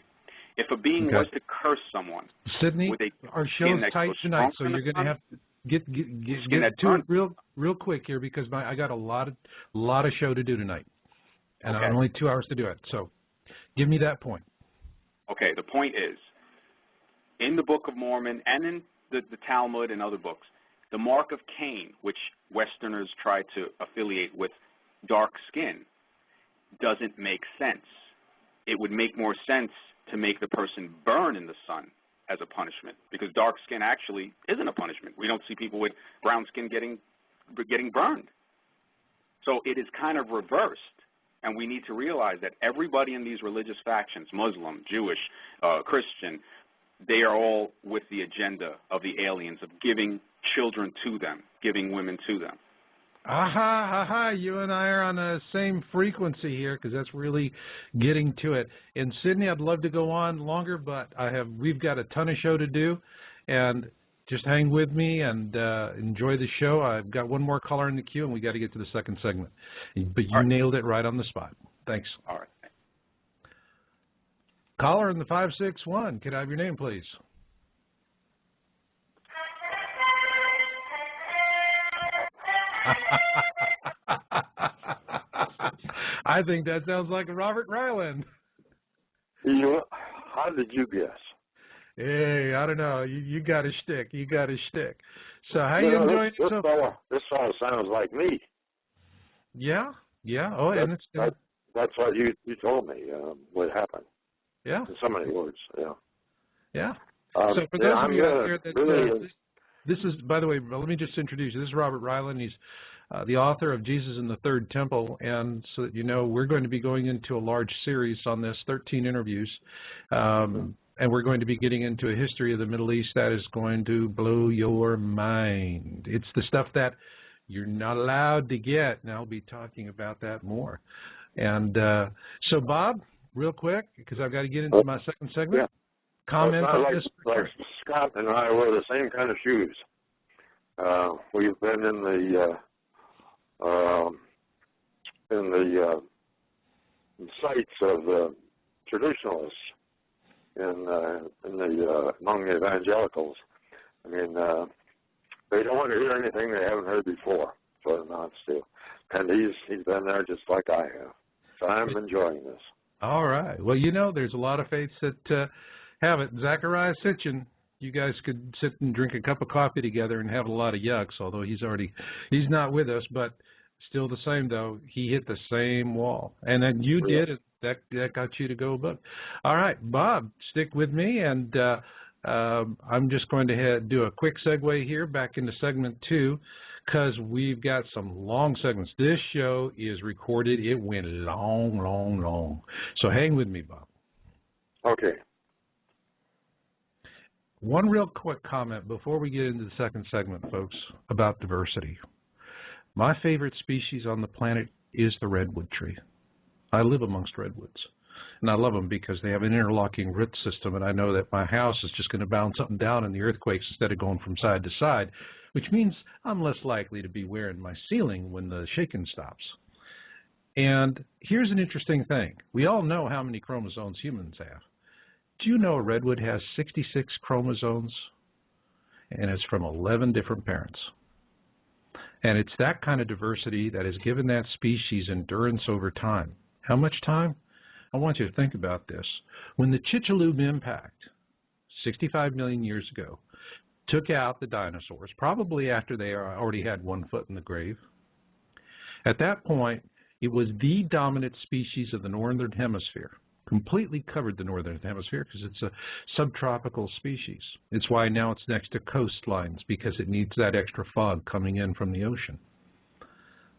If a being was to curse someone, Sydney, our show's tight tonight, so you're going to have to get to it real quick here, because I got a lot of show to do tonight, and I have only 2 hours to do it. So give me that point. Okay, the point is, in the Book of Mormon and in the Talmud and other books, the mark of Cain, which Westerners try to affiliate with dark skin, doesn't make sense. It would make more sense to make the person burn in the sun as a punishment, because dark skin actually isn't a punishment. We don't see people with brown skin getting burned. So it is kind of reversed, and we need to realize that everybody in these religious factions, Muslim, Jewish, Christian, they are all with the agenda of the aliens of giving children to them, giving women to them. Aha, you and I are on the same frequency here, because that's really getting to it. And Sydney, I'd love to go on longer, but we've got a ton of show to do, and just hang with me and enjoy the show. I've got one more caller in the queue, and we got to get to the second segment. But you nailed it right on the spot. Thanks. All right. Caller in the 561, could I have your name, please? I think that sounds like Robert Ryland. How did you guess? Hey, I don't know. You got a shtick. You got a shtick. So how you enjoying yourself? This fellow sounds like me. Yeah. Oh, and that's what you told me would happen. Yeah. In so many words. Yeah. Yeah. So for those of you out there that this is, by the way, let me just introduce you. This is Robert Ryland. He's the author of Jesus in the Third Temple, and so that you know, we're going to be going into a large series on this, 13 interviews, and we're going to be getting into a history of the Middle East that is going to blow your mind. It's the stuff that you're not allowed to get, and I'll be talking about that more. And so, Bob, real quick, because I've got to get into my second segment. Yeah. Comment on this. Like Scott and I wear the same kind of shoes. We've been in the sights of the traditionalists among the evangelicals. I mean, they don't want to hear anything they haven't heard before, for the non-steal. And he's been there just like I have. So I'm enjoying this. All right. Well, you know, there's a lot of faiths that have it. Zecharia Sitchin, you guys could sit and drink a cup of coffee together and have a lot of yucks, although he's not with us, but still the same, though. He hit the same wall. And then you did, and that got you to go book. All right, Bob, stick with me, and I'm just going to do a quick segue here back into segment 2, because we've got some long segments. This show is recorded. It went long. So hang with me, Bob. Okay. One real quick comment before we get into the second segment, folks, about diversity. My favorite species on the planet is the redwood tree. I live amongst redwoods, and I love them because they have an interlocking root system, and I know that my house is just going to bounce up and down in the earthquakes instead of going from side to side, which means I'm less likely to be wearing my ceiling when the shaking stops. And here's an interesting thing. We all know how many chromosomes humans have. Do you know a redwood has 66 chromosomes, and it's from 11 different parents? And it's that kind of diversity that has given that species endurance over time. How much time? I want you to think about this. When the Chicxulub impact, 65 million years ago, took out the dinosaurs, probably after they already had one foot in the grave, at that point, it was the dominant species of the northern hemisphere. Completely covered the northern hemisphere because it's a subtropical species. It's why now it's next to coastlines, because it needs that extra fog coming in from the ocean.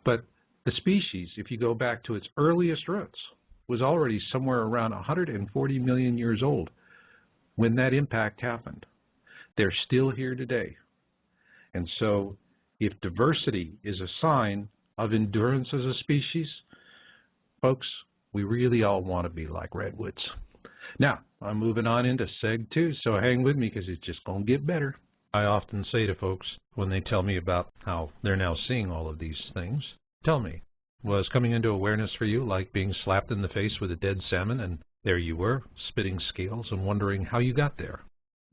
But the species, if you go back to its earliest roots, was already somewhere around 140 million years old when that impact happened. They're still here today. And so if diversity is a sign of endurance as a species, folks, we really all want to be like redwoods. Now, I'm moving on into Seg 2, so hang with me because it's just going to get better. I often say to folks when they tell me about how they're now seeing all of these things, tell me, was coming into awareness for you like being slapped in the face with a dead salmon and there you were, spitting scales and wondering how you got there?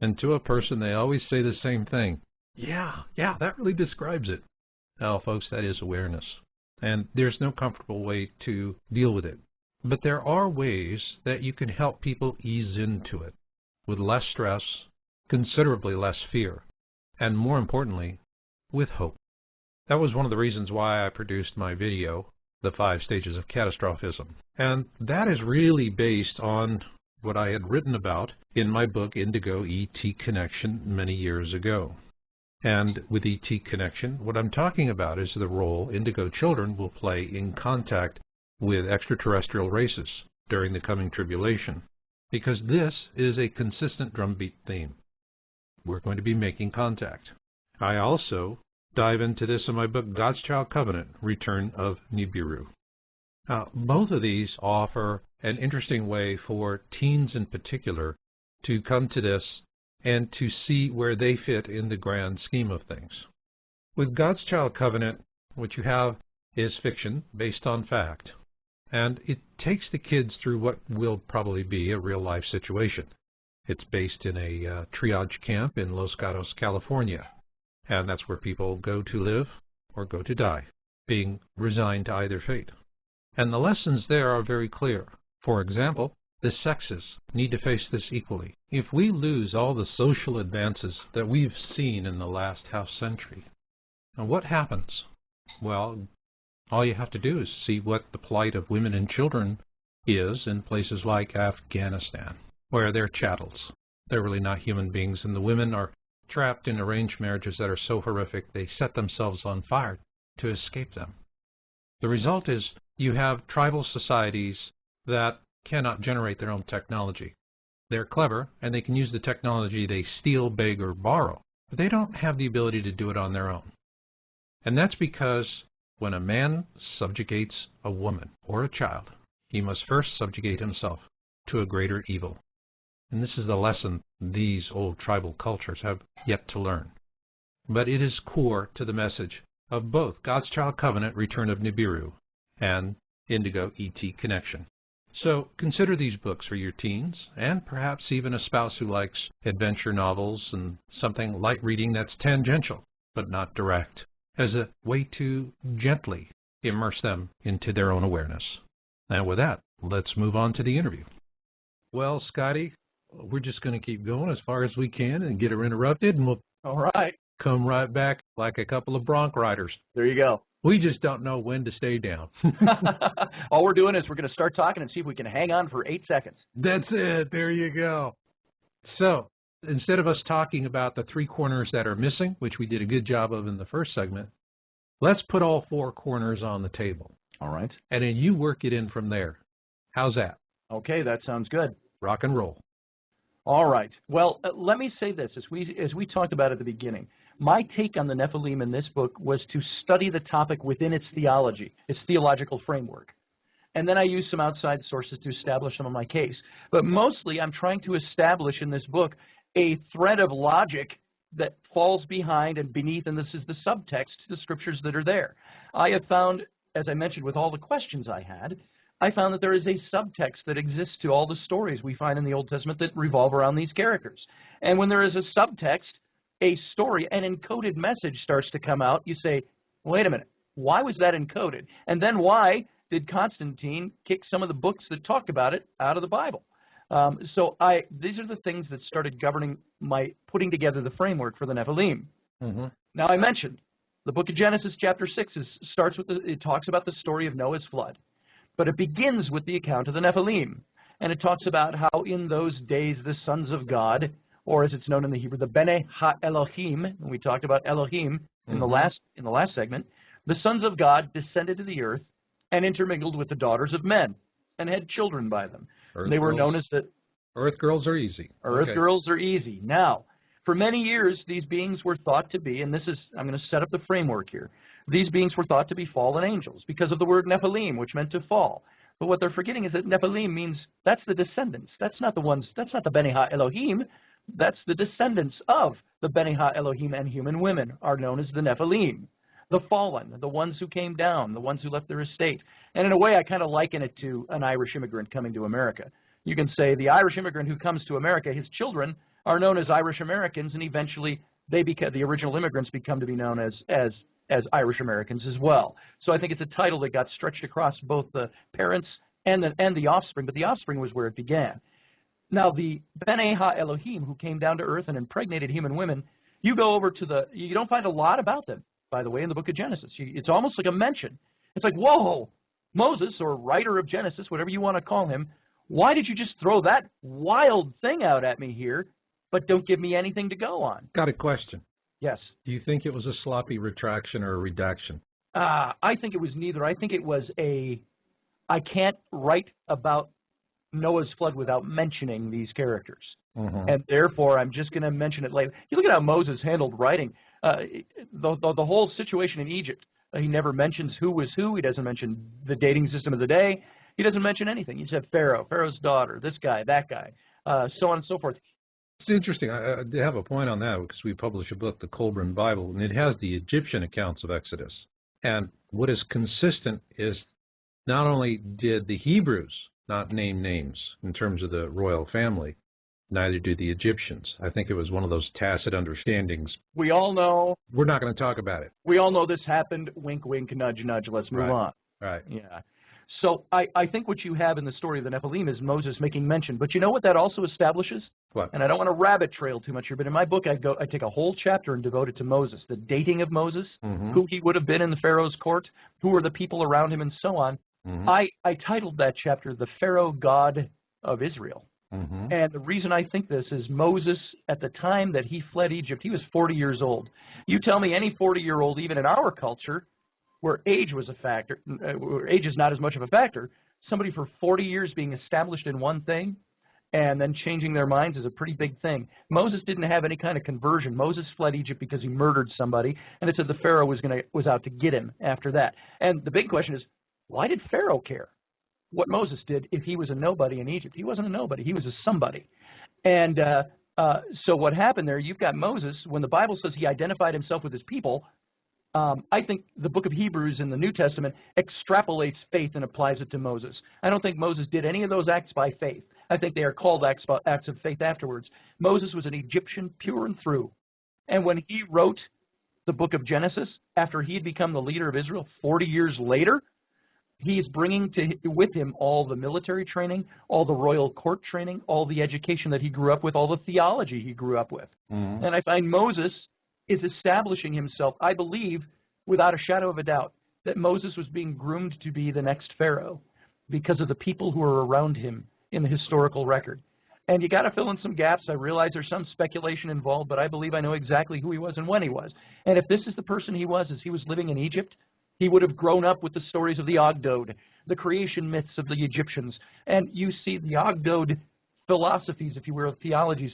And to a person, they always say the same thing. Yeah, that really describes it. Well, folks, that is awareness. And there's no comfortable way to deal with it. But there are ways that you can help people ease into it with less stress, considerably less fear, and more importantly, with hope. That was one of the reasons why I produced my video, The 5 Stages of Catastrophism. And that is really based on what I had written about in my book, Indigo ET Connection, many years ago. And with ET Connection, what I'm talking about is the role indigo children will play in contact with extraterrestrial races during the coming tribulation, because this is a consistent drumbeat theme. We're going to be making contact. I also dive into this in my book, God's Child Covenant, Return of Nibiru. Now, both of these offer an interesting way for teens in particular to come to this and to see where they fit in the grand scheme of things. With God's Child Covenant, what you have is fiction based on fact. And it takes the kids through what will probably be a real-life situation. It's based in a triage camp in Los Gatos, California. And that's where people go to live or go to die, being resigned to either fate. And the lessons there are very clear. For example, the sexes need to face this equally. If we lose all the social advances that we've seen in the last half-century, and what happens? Well, all you have to do is see what the plight of women and children is in places like Afghanistan, where they're chattels. They're really not human beings, and the women are trapped in arranged marriages that are so horrific they set themselves on fire to escape them. The result is you have tribal societies that cannot generate their own technology. They're clever, and they can use the technology they steal, beg, or borrow, but they don't have the ability to do it on their own. And that's because when a man subjugates a woman or a child, he must first subjugate himself to a greater evil. And this is the lesson these old tribal cultures have yet to learn. But it is core to the message of both God's Child Covenant, Return of Nibiru, and Indigo ET Connection. So consider these books for your teens, and perhaps even a spouse who likes adventure novels and something light reading that's tangential, but not direct, as a way to gently immerse them into their own awareness. And with that, let's move on to the interview. Well, Scotty, we're just going to keep going as far as we can and get her interrupted, and we'll come right back like a couple of bronc riders. There you go. We just don't know when to stay down. All we're doing is we're going to start talking and see if we can hang on for 8 seconds. That's it. There you go. So instead of us talking about the 3 corners that are missing, which we did a good job of in the first segment, let's put all 4 corners on the table. All right. And then you work it in from there. How's that? Okay, that sounds good. Rock and roll. All right. Well, let me say this. As we talked about at the beginning, my take on the Nephilim in this book was to study the topic within its theology, its theological framework. And then I used some outside sources to establish some of my case. But mostly I'm trying to establish in this book a thread of logic that falls behind and beneath, and this is the subtext to the scriptures that are there. I have found, as I mentioned with all the questions I had, I found that there is a subtext that exists to all the stories we find in the Old Testament that revolve around these characters. And when there is a subtext, a story, an encoded message starts to come out, you say, wait a minute, why was that encoded? And then why did Constantine kick some of the books that talked about it out of the Bible? These are the things that started governing my putting together the framework for the Nephilim. Now, I mentioned the book of Genesis, chapter 6, it talks about the story of Noah's flood. But it begins with the account of the Nephilim. And it talks about how in those days the sons of God, or as it's known in the Hebrew, the Bene Ha-Elohim, and we talked about Elohim in the last segment, the sons of God descended to the earth and intermingled with the daughters of men and had children by them. They were known as the Earth girls are easy. Earth girls are easy. Now, for many years, these beings were thought to be, and I'm going to set up the framework here. These beings were thought to be fallen angels because of the word Nephilim, which meant to fall. But what they're forgetting is that Nephilim means that's the descendants. That's not the Bene Ha-Elohim. That's the descendants of the Bene Ha-Elohim, and human women are known as the Nephilim. The fallen, the ones who came down, the ones who left their estate. And in a way, I kind of liken it to an Irish immigrant coming to America. You can say the Irish immigrant who comes to America, his children are known as Irish Americans, and eventually the original immigrants become to be known as Irish Americans as well. So I think it's a title that got stretched across both the parents and the offspring, but the offspring was where it began. Now, the Bene Ha-Elohim, who came down to earth and impregnated human women, you go over to you don't find a lot about them, by the way, in the book of Genesis. It's almost like a mention. It's like, whoa, Moses, or writer of Genesis, whatever you want to call him, why did you just throw that wild thing out at me here, but don't give me anything to go on? Got a question. Yes. Do you think it was a sloppy retraction or a redaction? I think it was neither. I think it was I can't write about Noah's flood without mentioning these characters. And therefore, I'm just going to mention it later. You look at how Moses handled writing. The whole situation in Egypt, he never mentions who was who. He doesn't mention the dating system of the day. He doesn't mention anything. He said Pharaoh, Pharaoh's daughter, this guy, that guy, so on and so forth. It's interesting. I have a point on that because we publish a book, the Colburn Bible, and it has the Egyptian accounts of Exodus. And what is consistent is not only did the Hebrews not name names in terms of the royal family, neither do the Egyptians. I think it was one of those tacit understandings. We all know. We're not going to talk about it. We all know this happened. Wink, wink, nudge, nudge. Let's move on. Right. Yeah. So I think what you have in the story of the Nephilim is Moses making mention. But you know what that also establishes? What? And I don't want to rabbit trail too much here, but in my book I take a whole chapter and devote it to Moses, the dating of Moses, who he would have been in the Pharaoh's court, who were the people around him, and so on. I titled that chapter, The Pharaoh God of Israel. And the reason I think this is Moses, at the time that he fled Egypt, he was 40 years old. You tell me any 40-year-old, even in our culture, where age was a factor, where age is not as much of a factor, somebody for 40 years being established in one thing and then changing their minds is a pretty big thing. Moses didn't have any kind of conversion. Moses fled Egypt because he murdered somebody, and it said the Pharaoh was out to get him after that. And the big question is, why did Pharaoh care what Moses did if he was a nobody in Egypt? He wasn't a nobody. He was a somebody. And so what happened there, you've got Moses, when the Bible says he identified himself with his people, I think the book of Hebrews in the New Testament extrapolates faith and applies it to Moses. I don't think Moses did any of those acts by faith. I think they are called acts of faith afterwards. Moses was an Egyptian pure and through. And when he wrote the book of Genesis, after he had become the leader of Israel 40 years later, he's bringing with him all the military training, all the royal court training, all the education that he grew up with, all the theology he grew up with. And I find Moses is establishing himself, I believe, without a shadow of a doubt, that Moses was being groomed to be the next Pharaoh because of the people who are around him in the historical record. And you got to fill in some gaps. I realize there's some speculation involved, but I believe I know exactly who he was and when he was. And if this is the person he was as he was living in Egypt, he would have grown up with the stories of the Ogdode, the creation myths of the Egyptians. And you see the Ogdode philosophies, if you will, theologies,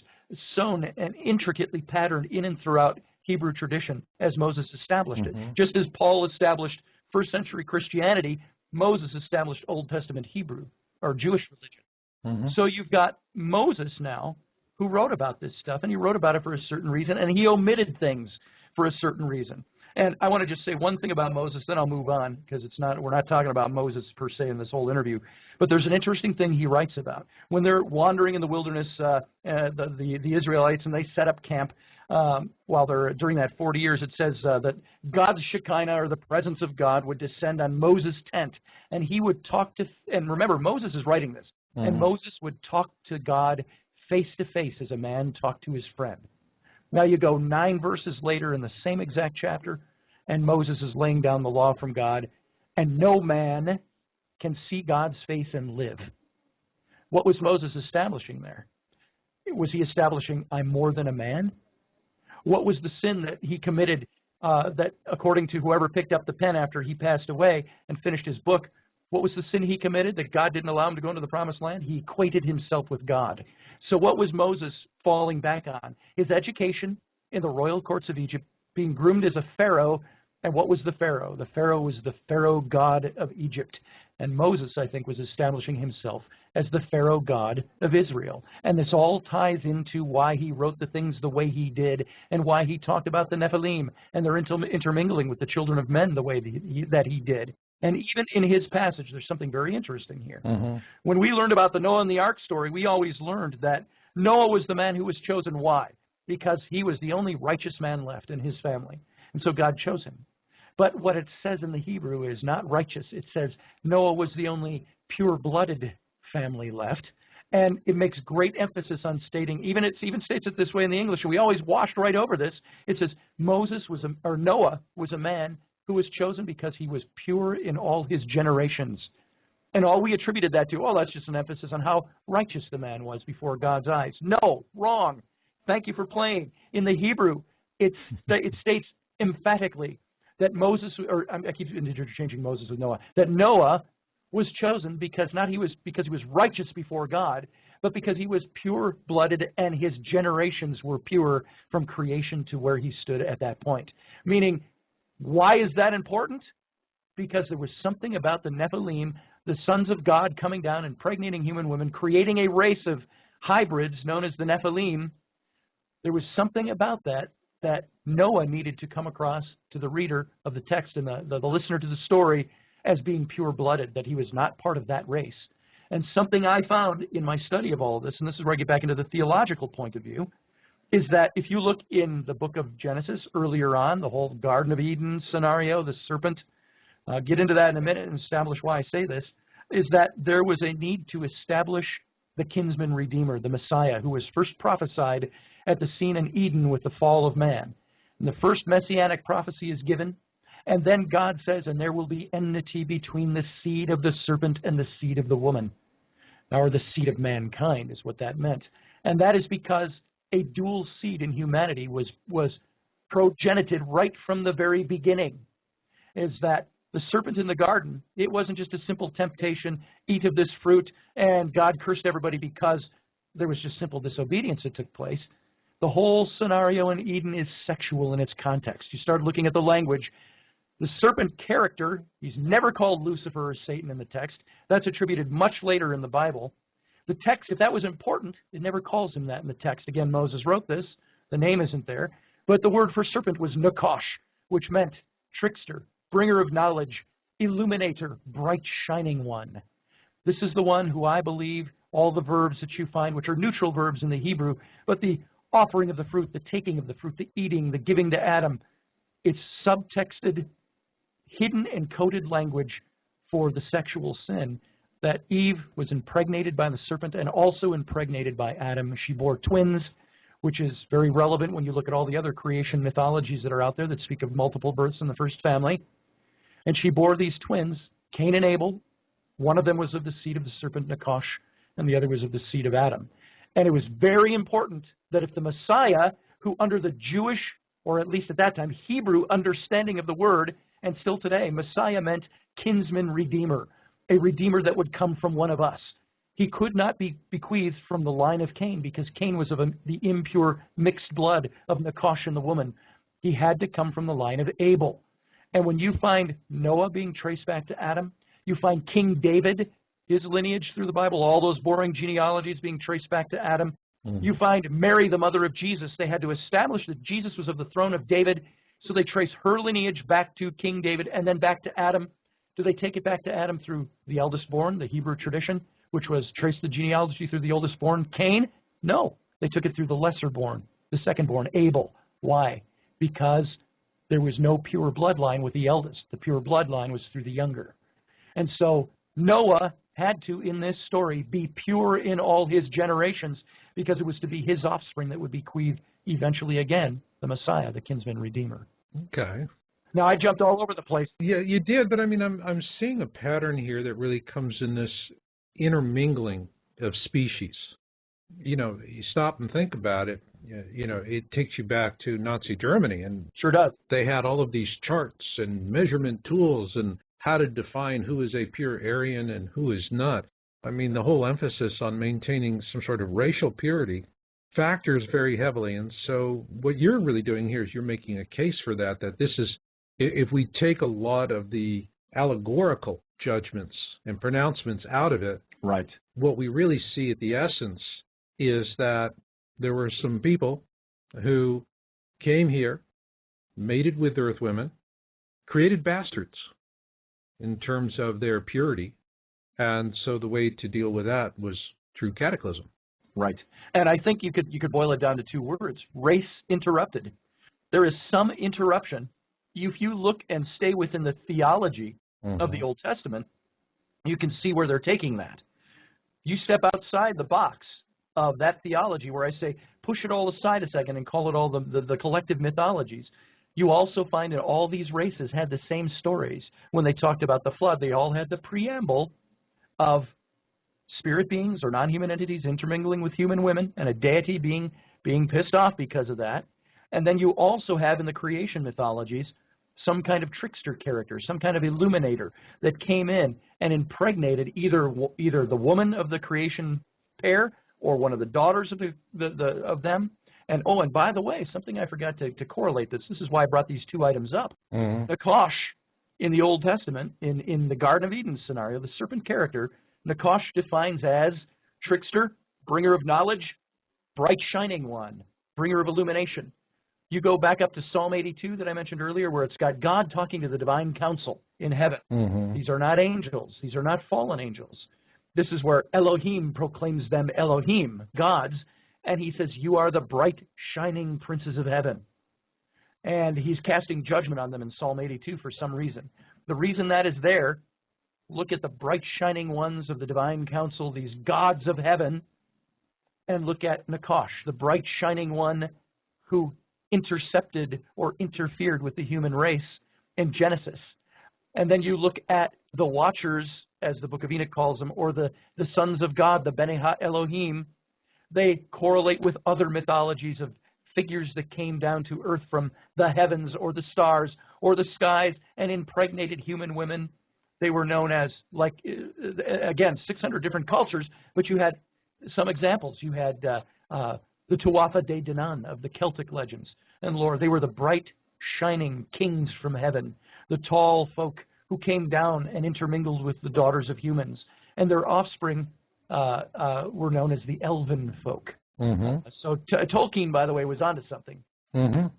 sewn and intricately patterned in and throughout Hebrew tradition as Moses established it. Just as Paul established first century Christianity, Moses established Old Testament Hebrew or Jewish religion. So you've got Moses now who wrote about this stuff, and he wrote about it for a certain reason, and he omitted things for a certain reason. And I want to just say one thing about Moses, then I'll move on, because we're not talking about Moses per se in this whole interview. But there's an interesting thing he writes about. When they're wandering in the wilderness, the Israelites, and they set up camp while they're during that 40 years, it says that God's Shekinah, or the presence of God, would descend on Moses' tent, and he would talk to, and remember, Moses is writing this, and Moses would talk to God face to face as a man talked to his friend. Now you go 9 verses later in the same exact chapter, and Moses is laying down the law from God, and no man can see God's face and live. What was Moses establishing there? Was he establishing, I'm more than a man? What was the sin that he committed that, according to whoever picked up the pen after he passed away and finished his book, what was the sin he committed that God didn't allow him to go into the promised land? He equated himself with God. So what was Moses falling back on? His education in the royal courts of Egypt, being groomed as a pharaoh. And what was the pharaoh? The pharaoh was the pharaoh god of Egypt. And Moses, I think, was establishing himself as the pharaoh god of Israel. And this all ties into why he wrote the things the way he did, and why he talked about the Nephilim and their intermingling with the children of men the way that he did. And even in his passage, there's something very interesting here. When we learned about the Noah and the Ark story, we always learned that Noah was the man who was chosen. Why? Because he was the only righteous man left in his family. And so God chose him. But what it says in the Hebrew is not righteous. It says Noah was the only pure-blooded family left. And it makes great emphasis on stating, it even states it this way in the English, and we always washed right over this. It says Noah was a man who was chosen because he was pure in all his generations. And all we attributed that to, that's just an emphasis on how righteous the man was before God's eyes. No, wrong. Thank you for playing. In the Hebrew, it states emphatically that Moses, or I keep interchanging Moses with Noah, that Noah was chosen because he was righteous before God, but because he was pure-blooded and his generations were pure from creation to where he stood at that point. Meaning, why is that important? Because there was something about the Nephilim, the sons of God coming down, impregnating human women, creating a race of hybrids known as the Nephilim. There was something about that Noah needed to come across to the reader of the text and the listener to the story as being pure-blooded, that he was not part of that race. And something I found in my study of all of this, and this is where I get back into the theological point of view, is that if you look in the book of Genesis earlier on, the whole Garden of Eden scenario, the serpent, get into that in a minute and establish why I say this, is that there was a need to establish the kinsman redeemer, the Messiah, who was first prophesied at the scene in Eden with the fall of man. And the first messianic prophecy is given, and then God says, and there will be enmity between the seed of the serpent and the seed of the woman, or the seed of mankind is what that meant. And that is because a dual seed in humanity was progenited right from the very beginning. Is that the serpent in the garden, it wasn't just a simple temptation, eat of this fruit, and God cursed everybody because there was just simple disobedience that took place. The whole scenario in Eden is sexual in its context. You start looking at the language. The serpent character, he's never called Lucifer or Satan in the text. That's attributed much later in the Bible. The text, if that was important, it never calls him that in the text. Again, Moses wrote this. The name isn't there. But the word for serpent was Nakosh, which meant trickster, bringer of knowledge, illuminator, bright shining one. This is the one who I believe all the verbs that you find, which are neutral verbs in the Hebrew, but the offering of the fruit, the taking of the fruit, the eating, the giving to Adam, it's subtexted, hidden and coded language for the sexual sin that Eve was impregnated by the serpent and also impregnated by Adam. She bore twins, which is very relevant when you look at all the other creation mythologies that are out there that speak of multiple births in the first family. And she bore these twins, Cain and Abel. One of them was of the seed of the serpent, Nakosh, and the other was of the seed of Adam. And it was very important that if the Messiah, who under the Jewish, or at least at that time, Hebrew understanding of the word, and still today, Messiah meant kinsman redeemer, a redeemer that would come from one of us. He could not be bequeathed from the line of Cain because Cain was of the impure mixed blood of Nakosh and the woman. He had to come from the line of Abel. And when you find Noah being traced back to Adam, you find King David, his lineage through the Bible, all those boring genealogies being traced back to Adam. You find Mary, the mother of Jesus. They had to establish that Jesus was of the throne of David So they trace her lineage back to King David and then back to Adam. Do they take it back to Adam through the eldest born, the Hebrew tradition, which was trace the genealogy through the oldest born, Cain? No, they took it through the lesser born, the second born, Abel. Why? Because there was no pure bloodline with the eldest. The pure bloodline was through the younger. And so Noah had to, in this story, be pure in all his generations because it was to be his offspring that would bequeath eventually again the Messiah, the kinsman redeemer. Okay. Now, I jumped all over the place. Yeah, you did, but I mean, I'm seeing a pattern here that really comes in this intermingling of species. You know, you stop and think about it, you know, it takes you back to Nazi Germany, and Sure does. they had all of these charts and measurement tools and how to define who is a pure Aryan and who is not. I mean, the whole emphasis on maintaining some sort of racial purity factors very heavily. And so what you're really doing here is you're making a case for that this is, if we take a lot of the allegorical judgments and pronouncements out of it, Right. what we really see at the essence is that there were some people who came here, mated with earth women, created bastards in terms of their purity, and so the way to deal with that was through cataclysm. Right. And I think you could boil it down to two words: race interrupted. There is some interruption. If you look and stay within the theology of the Old Testament, you can see where they're taking that. You step outside the box of that theology where I say, push it all aside a second and call it all the collective mythologies. You also find that all these races had the same stories. When they talked about the flood, they all had the preamble of spirit beings or non-human entities intermingling with human women and a deity being pissed off because of that. And then you also have in the creation mythologies some kind of trickster character, some kind of illuminator that came in and impregnated either the woman of the creation pair or one of the daughters of them. And and by the way, something I forgot to correlate this. This is why I brought these two items up. Nakash in the Old Testament, in the Garden of Eden scenario, the serpent character, Nakash defines as trickster, bringer of knowledge, bright shining one, bringer of illumination. You go back up to Psalm 82 that I mentioned earlier, where it's got God talking to the divine council in heaven. These are not angels. These are not fallen angels. This is where Elohim proclaims them Elohim, gods, and he says, you are the bright, shining princes of heaven. And he's casting judgment on them in Psalm 82 for some reason. The reason that is there, look at the bright, shining ones of the divine council, these gods of heaven, and look at Nakash, the bright, shining one who intercepted or interfered with the human race in Genesis. And then you look at the Watchers, as the Book of Enoch calls them, or the sons of God, the Bene Ha-Elohim. They correlate with other mythologies of figures that came down to earth from the heavens or the stars or the skies and impregnated human women. They were known as, like, again, 600 different cultures, but you had some examples. You had the Tuatha De Danann of the Celtic legends and lore. They were the bright, shining kings from heaven, the tall folk who came down and intermingled with the daughters of humans, and their offspring were known as the elven folk. So Tolkien, by the way, was onto something. And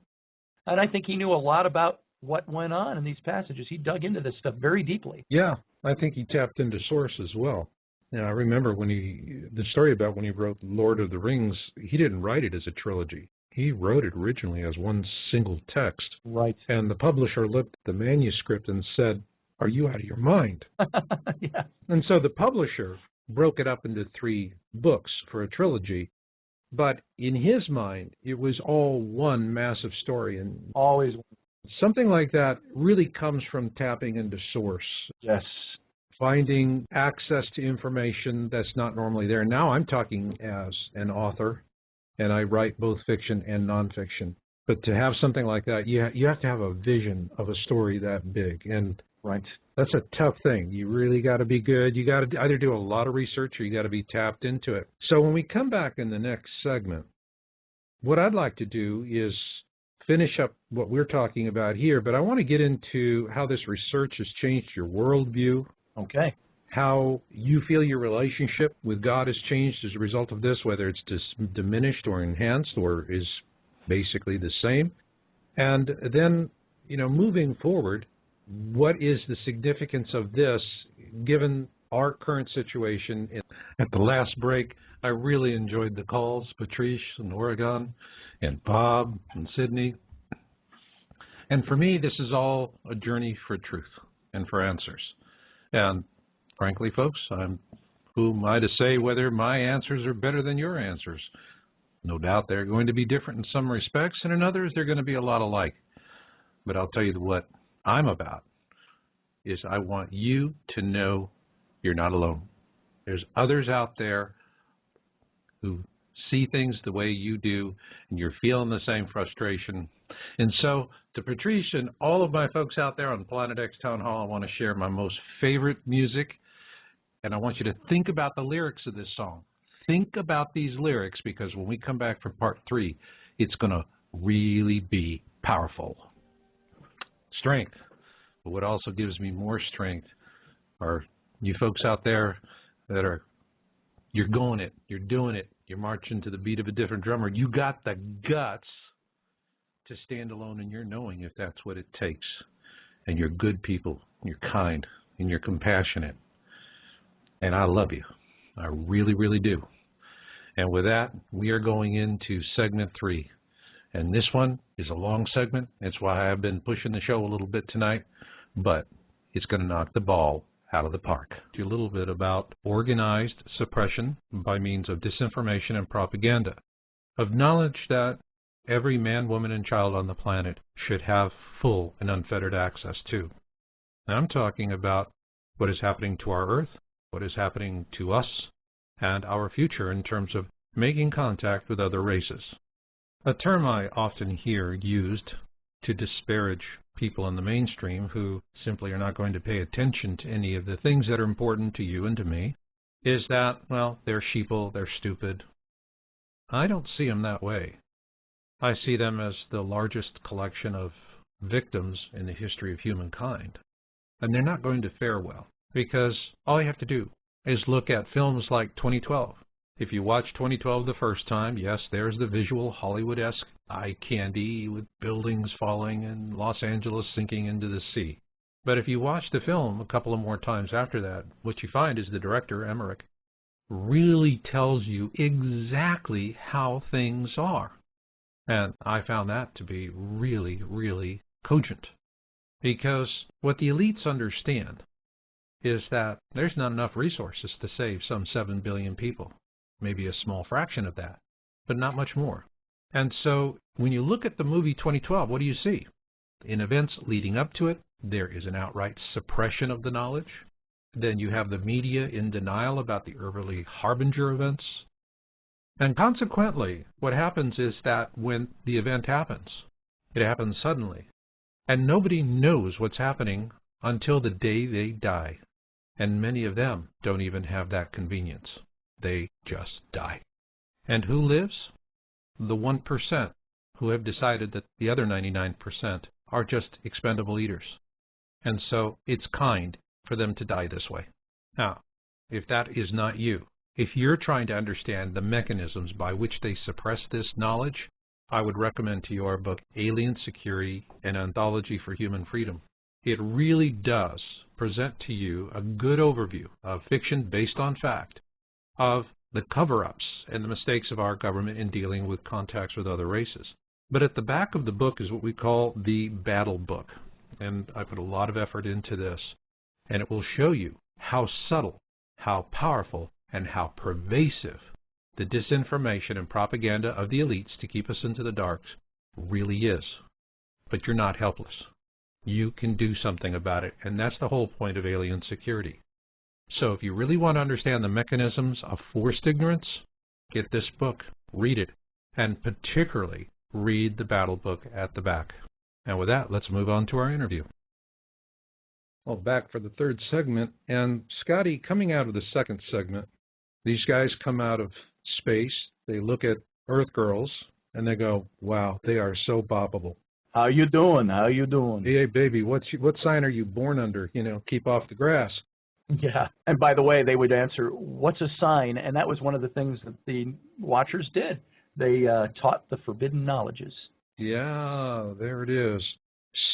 I think he knew a lot about what went on in these passages. He dug into this stuff very deeply. Yeah, I think he tapped into source as well. You know, I remember the story about when he wrote Lord of the Rings, he didn't write it as a trilogy. He wrote it originally as one single text. Right. And the publisher looked at the manuscript and said, are you out of your mind? Yeah. And so the publisher broke it up into 3 books for a trilogy. But in his mind, it was all one massive story. And always something like that really comes from tapping into source. Yes. Finding access to information that's not normally there. Now I'm talking as an author, and I write both fiction and nonfiction. But to have something like that, you have to have a vision of a story that big. And right. That's a tough thing. You really got to be good. You got to either do a lot of research or you got to be tapped into it. So when we come back in the next segment, what I'd like to do is finish up what we're talking about here, but I want to get into how this research has changed your worldview. Okay. How you feel your relationship with God has changed as a result of this, whether it's diminished or enhanced or is basically the same. And then, moving forward, what is the significance of this given our current situation? At the last break, I really enjoyed the calls, Patrice in Oregon, and Bob and Sydney. And for me, this is all a journey for truth and for answers. And frankly, folks, who am I to say whether my answers are better than your answers? No doubt they're going to be different in some respects, and in others they're going to be a lot alike. But I'll tell you what I'm about is I want you to know you're not alone. There's others out there who see things the way you do, and you're feeling the same frustration. And so, to Patrice and all of my folks out there on Planet X Town Hall, I want to share my most favorite music, and I want you to think about the lyrics of this song. Think about these lyrics, because when we come back for part 3, it's going to really be powerful. Strength. But what also gives me more strength are you folks out there that you're going it, you're doing it, you're marching to the beat of a different drummer. You got the guts to stand alone in your knowing if that's what it takes. And you're good people, you're kind, and you're compassionate. And I love you. I really, really do. And with that, we are going into segment 3. And this one is a long segment. That's why I've been pushing the show a little bit tonight. But it's going to knock the ball out of the park. A little bit about organized suppression by means of disinformation and propaganda, of knowledge that every man, woman, and child on the planet should have full and unfettered access to. And I'm talking about what is happening to our Earth, what is happening to us, and our future in terms of making contact with other races. A term I often hear used to disparage people in the mainstream who simply are not going to pay attention to any of the things that are important to you and to me is that, well, they're sheeple, they're stupid. I don't see them that way. I see them as the largest collection of victims in the history of humankind. And they're not going to fare well, because all you have to do is look at films like 2012. If you watch 2012 the first time, yes, there's the visual Hollywood-esque eye candy with buildings falling and Los Angeles sinking into the sea. But if you watch the film a couple of more times after that, what you find is the director, Emmerich, really tells you exactly how things are. And I found that to be really, really cogent. Because what the elites understand is that there's not enough resources to save some 7 billion people. Maybe a small fraction of that, but not much more. And so when you look at the movie 2012, what do you see? In events leading up to it, there is an outright suppression of the knowledge. Then you have the media in denial about the early harbinger events. And consequently, what happens is that when the event happens, it happens suddenly. And nobody knows what's happening until the day they die. And many of them don't even have that convenience. They just die. And who lives? The 1% who have decided that the other 99% are just expendable eaters. And so it's kind for them to die this way. Now, if that is not you, if you're trying to understand the mechanisms by which they suppress this knowledge, I would recommend to you our book, Alien Security, an Anthology for Human Freedom. It really does present to you a good overview of fiction based on fact, of the cover-ups and the mistakes of our government in dealing with contacts with other races. But at the back of the book is what we call the battle book. And I put a lot of effort into this. And it will show you how subtle, how powerful, and how pervasive the disinformation and propaganda of the elites to keep us into the darks really is. But you're not helpless. You can do something about it. And that's the whole point of Alien Security. So if you really want to understand the mechanisms of forced ignorance, get this book, read it, and particularly read the battle book at the back. And with that, let's move on to our interview. Well, back for the third segment. And Scotty, coming out of the second segment, these guys come out of space, they look at Earth girls, and they go, wow, they are so boppable. How you doing? How you doing? Hey, baby, what sign are you born under? Keep off the grass. Yeah. And by the way, they would answer, what's a sign? And that was one of the things that the Watchers did. They taught the forbidden knowledges. Yeah, there it is.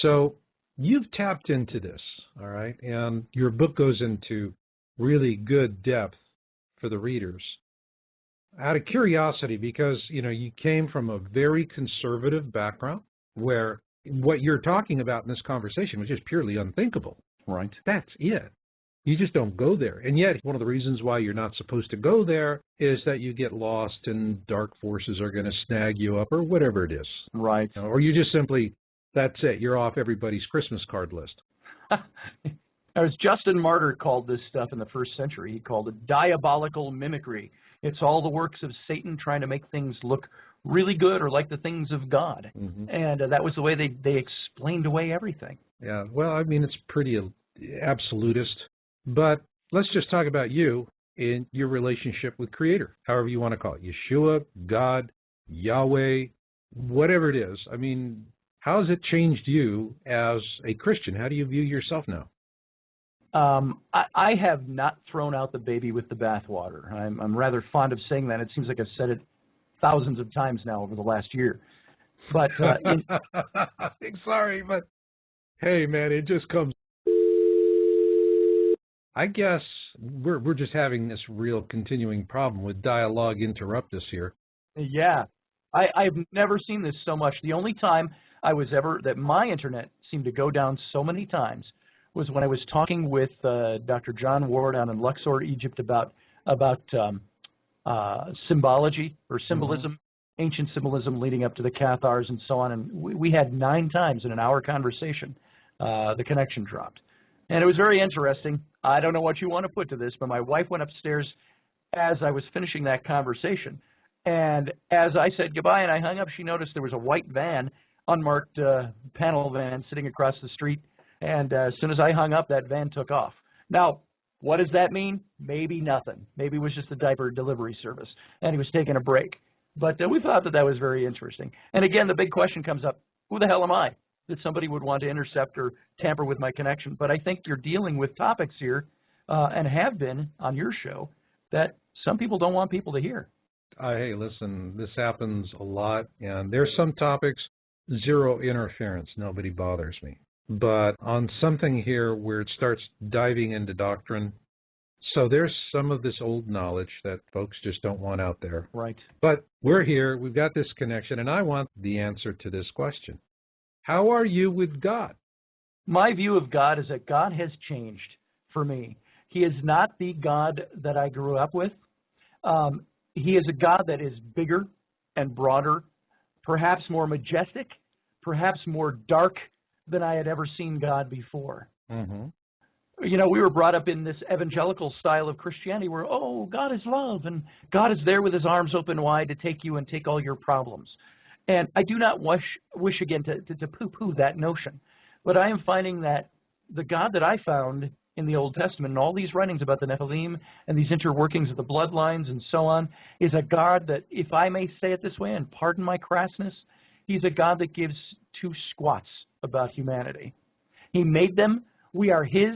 So you've tapped into this, all right, and your book goes into really good depth for the readers. Out of curiosity, because, you came from a very conservative background where what you're talking about in this conversation was just purely unthinkable. Right. That's it. You just don't go there. And yet, one of the reasons why you're not supposed to go there is that you get lost and dark forces are going to snag you up or whatever it is. Right. Or you just simply, that's it, you're off everybody's Christmas card list. As Justin Martyr called this stuff in the first century, he called it diabolical mimicry. It's all the works of Satan trying to make things look really good or like the things of God. Mm-hmm. And that was the way they explained away everything. Yeah, well, I mean, it's pretty absolutist. But let's just talk about you in your relationship with Creator, however you want to call it, Yeshua, God, Yahweh, whatever it is. I mean, how has it changed you as a Christian? How do you view yourself now? I have not thrown out the baby with the bathwater. I'm rather fond of saying that. It seems like I've said it thousands of times now over the last year. But sorry, but hey, man, it just comes. I guess we're just having this real continuing problem with dialogue interrupt us here. Yeah, I've never seen this so much. The only time that my internet seemed to go down so many times was when I was talking with Dr. John Ward down in Luxor, Egypt, about symbology or symbolism, mm-hmm. ancient symbolism leading up to the Cathars and so on. And we had 9 times in an hour conversation, the connection dropped. And it was very interesting. I don't know what you want to put to this, but my wife went upstairs as I was finishing that conversation. And as I said goodbye and I hung up, she noticed there was a white van, unmarked panel van sitting across the street. And as soon as I hung up, that van took off. Now, what does that mean? Maybe nothing. Maybe it was just a diaper delivery service, and he was taking a break. But we thought that was very interesting. And again, the big question comes up, who the hell am I that somebody would want to intercept or tamper with my connection? But I think you're dealing with topics here, and have been on your show, that some people don't want people to hear. Hey, listen, this happens a lot, and there's some topics, zero interference, nobody bothers me. But on something here where it starts diving into doctrine, so there's some of this old knowledge that folks just don't want out there. Right. But we're here, we've got this connection, and I want the answer to this question. How are you with God? My view of God is that God has changed for me. He is not the God that I grew up with. He is a God that is bigger and broader, perhaps more majestic, perhaps more dark than I had ever seen God before. Mm-hmm. You know, we were brought up in this evangelical style of Christianity where, oh, God is love, and God is there with his arms open wide to take you and take all your problems. And I do not wish again to poo-poo that notion. But I am finding that the God that I found in the Old Testament and all these writings about the Nephilim and these interworkings of the bloodlines and so on is a God that, if I may say it this way and pardon my crassness, he's a God that gives 2 squats about humanity. He made them. We are his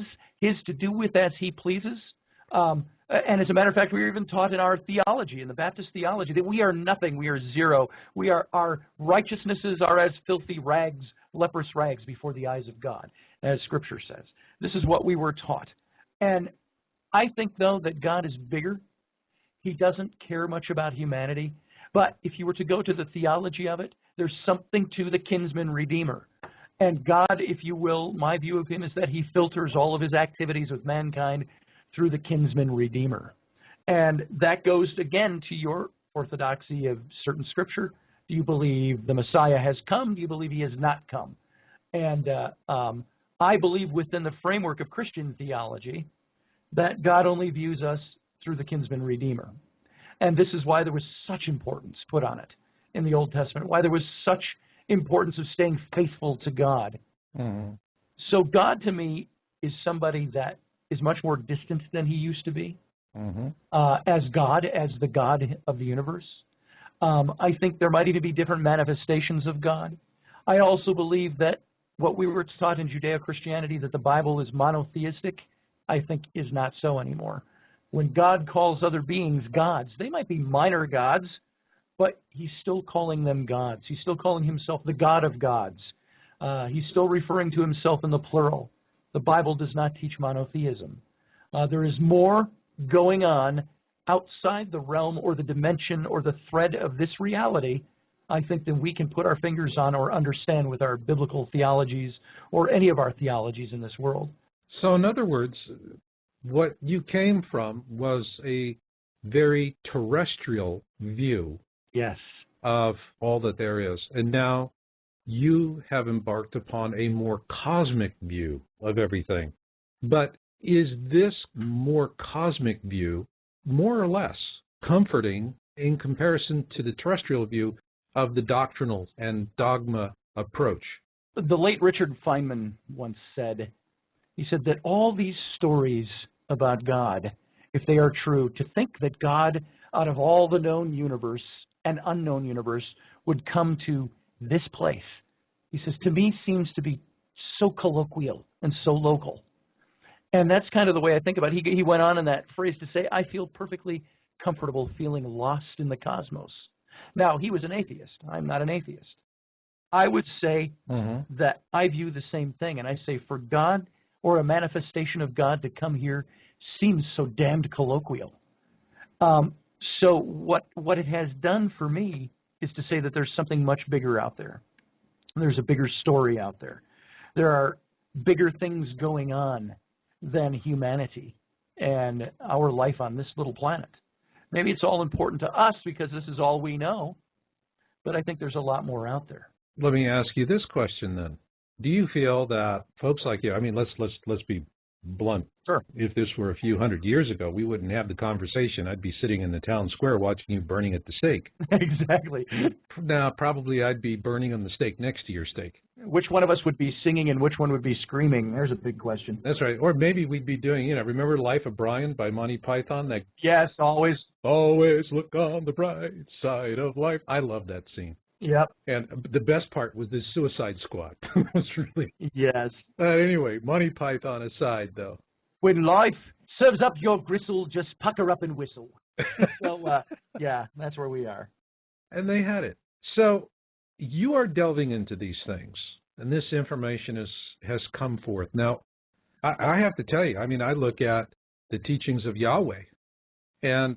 to do with as he pleases. And as a matter of fact, we were even taught in our theology, in the Baptist theology, that we are nothing. We are zero. Our righteousnesses are as filthy rags, leprous rags before the eyes of God, as Scripture says. This is what we were taught. And I think, though, that God is bigger. He doesn't care much about humanity. But if you were to go to the theology of it, there's something to the kinsman redeemer. And God, if you will, my view of him is that he filters all of his activities with mankind through the kinsman redeemer. And that goes, again, to your orthodoxy of certain Scripture. Do you believe the Messiah has come? Do you believe he has not come? And I believe within the framework of Christian theology that God only views us through the kinsman redeemer. And this is why there was such importance put on it in the Old Testament, why there was such importance of staying faithful to God. Mm-hmm. So God, to me, is somebody that is much more distant than he used to be. Mm-hmm. As God, as the God of the universe. I think there might even be different manifestations of God. I also believe that what we were taught in Judeo-Christianity, that the Bible is monotheistic, I think is not so anymore. When God calls other beings gods, they might be minor gods, but he's still calling them gods. He's still calling himself the God of gods. He's still referring to himself in the plural. The Bible does not teach monotheism. There is more going on outside the realm or the dimension or the thread of this reality, I think, than we can put our fingers on or understand with our biblical theologies or any of our theologies in this world. So in other words, what you came from was a very terrestrial view Yes. of all that there is. And now you have embarked upon a more cosmic view of everything. But is this more cosmic view more or less comforting in comparison to the terrestrial view of the doctrinal and dogma approach? The late Richard Feynman once said, he said that all these stories about God, if they are true, to think that God, out of all the known universe and unknown universe, would come to this place, he says, to me seems to be so colloquial and so local. And that's kind of the way I think about it. He went on in that phrase to say, I feel perfectly comfortable feeling lost in the cosmos. Now, he was an atheist. I'm not an atheist. I would say that I view the same thing. And I say, for God or a manifestation of God to come here seems so damned colloquial. So what it has done for me is to say that there's something much bigger out there. There's a bigger story out there. There are bigger things going on than humanity and our life on this little planet. Maybe it's all important to us because this is all we know, but I think there's a lot more out there. Let me ask you this question then. Do you feel that folks like you, I mean, let's be blunt. Sure. If this were a few hundred years ago, we wouldn't have the conversation. I'd be sitting in the town square watching you burning at the stake. Exactly. Now, probably I'd be burning on the stake next to your stake. Which one of us would be singing and which one would be screaming? There's a big question. That's right. Or maybe we'd be doing, remember Life of Brian by Monty Python? That Yes, always. Always look on the bright side of life. I love that scene. Yep. And the best part was the Suicide Squad. It was really... Yes. Anyway, Monty Python aside, though. When life serves up your gristle, just pucker up and whistle. So, yeah, that's where we are. And they had it. So you are delving into these things, and this information has come forth. Now, I have to tell you, I mean, I look at the teachings of Yahweh and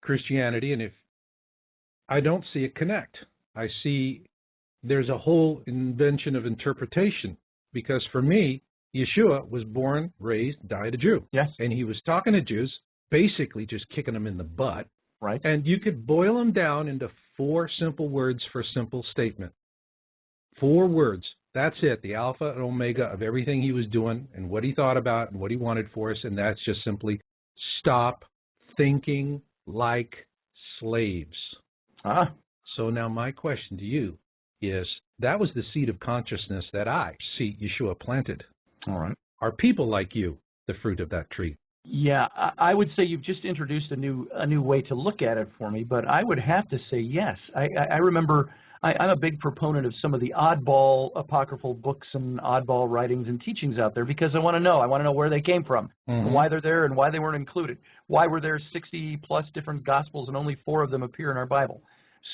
Christianity, and if I don't see it connect, I see there's a whole invention of interpretation, because for me, Yeshua was born, raised, died a Jew. Yes. And he was talking to Jews, basically just kicking them in the butt. Right. And you could boil them down into 4 simple words for a simple statement. 4 words. That's it, the alpha and omega of everything he was doing and what he thought about and what he wanted for us, and that's just simply stop thinking like slaves. So now my question to you is, that was the seed of consciousness that I see Yeshua planted. All right. Are people like you the fruit of that tree? Yeah, I would say you've just introduced a new way to look at it for me, but I would have to say yes. I remember I'm a big proponent of some of the oddball apocryphal books and oddball writings and teachings out there because I want to know where they came from, why they're there and why they weren't included. Why were there 60-plus different Gospels and only 4 of them appear in our Bible?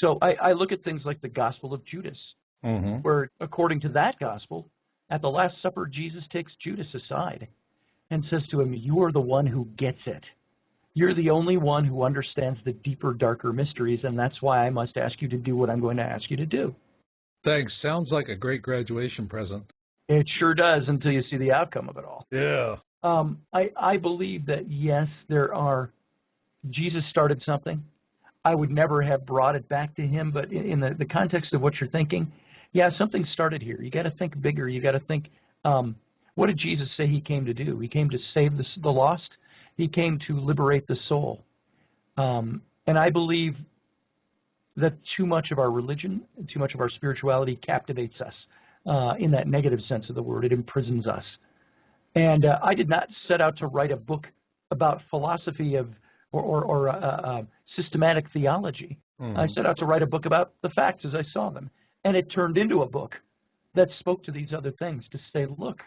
So I look at things like the Gospel of Judas, where according to that Gospel, at the Last Supper, Jesus takes Judas aside and says to him, you are the one who gets it. You're the only one who understands the deeper, darker mysteries, and that's why I must ask you to do what I'm going to ask you to do. Thanks. Sounds like a great graduation present. It sure does until you see the outcome of it all. Yeah. I believe that, yes, Jesus started something. I would never have brought it back to him, but in the context of what you're thinking, yeah, something started here. You got to think bigger. You got to think, what did Jesus say he came to do? He came to save the lost. He came to liberate the soul. And I believe that too much of our religion, too much of our spirituality captivates us in that negative sense of the word. It imprisons us. And I did not set out to write a book about philosophy or systematic theology. I set out to write a book about the facts as I saw them. And it turned into a book that spoke to these other things to say, look,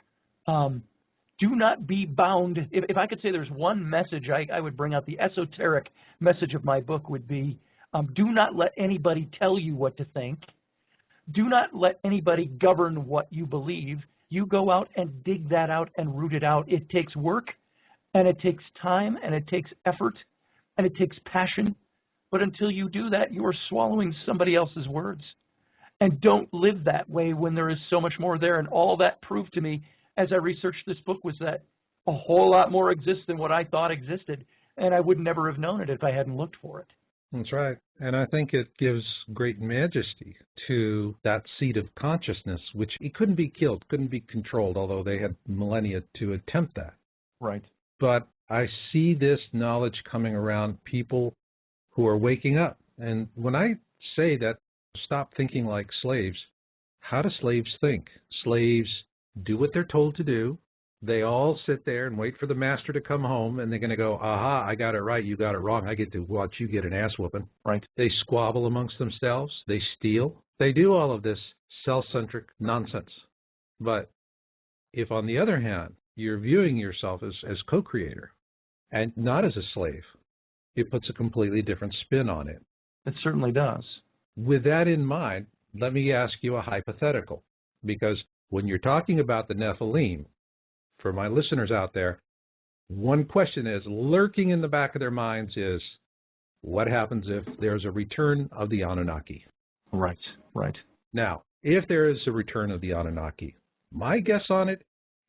do not be bound. If I could say there's one message I would bring out, the esoteric message of my book would be, Do not let anybody tell you what to think. Do not let anybody govern what you believe. You go out and dig that out and root it out. It takes work, and it takes time, and it takes effort, and it takes passion. But until you do that, you are swallowing somebody else's words. And don't live that way when there is so much more there. And all that proved to me as I researched this book was that a whole lot more exists than what I thought existed. And I would never have known it if I hadn't looked for it. That's right. And I think it gives great majesty to that seed of consciousness, which it couldn't be killed, couldn't be controlled, although they had millennia to attempt that. Right. But I see this knowledge coming around people who are waking up. And when I say that, stop thinking like slaves, how do slaves think? Slaves do what they're told to do. They all sit there and wait for the master to come home, and they're going to go, aha, I got it right, you got it wrong. I get to watch you get an ass whooping. Right. They squabble amongst themselves. They steal. They do all of this self-centric nonsense. But if, on the other hand, you're viewing yourself as co-creator and not as a slave, it puts a completely different spin on it. It certainly does. With that in mind, let me ask you a hypothetical, because when you're talking about the Nephilim, for my listeners out there, one question is lurking in the back of their minds is, what happens if there's a return of the Anunnaki? Right, right. Now, if there is a return of the Anunnaki, my guess on it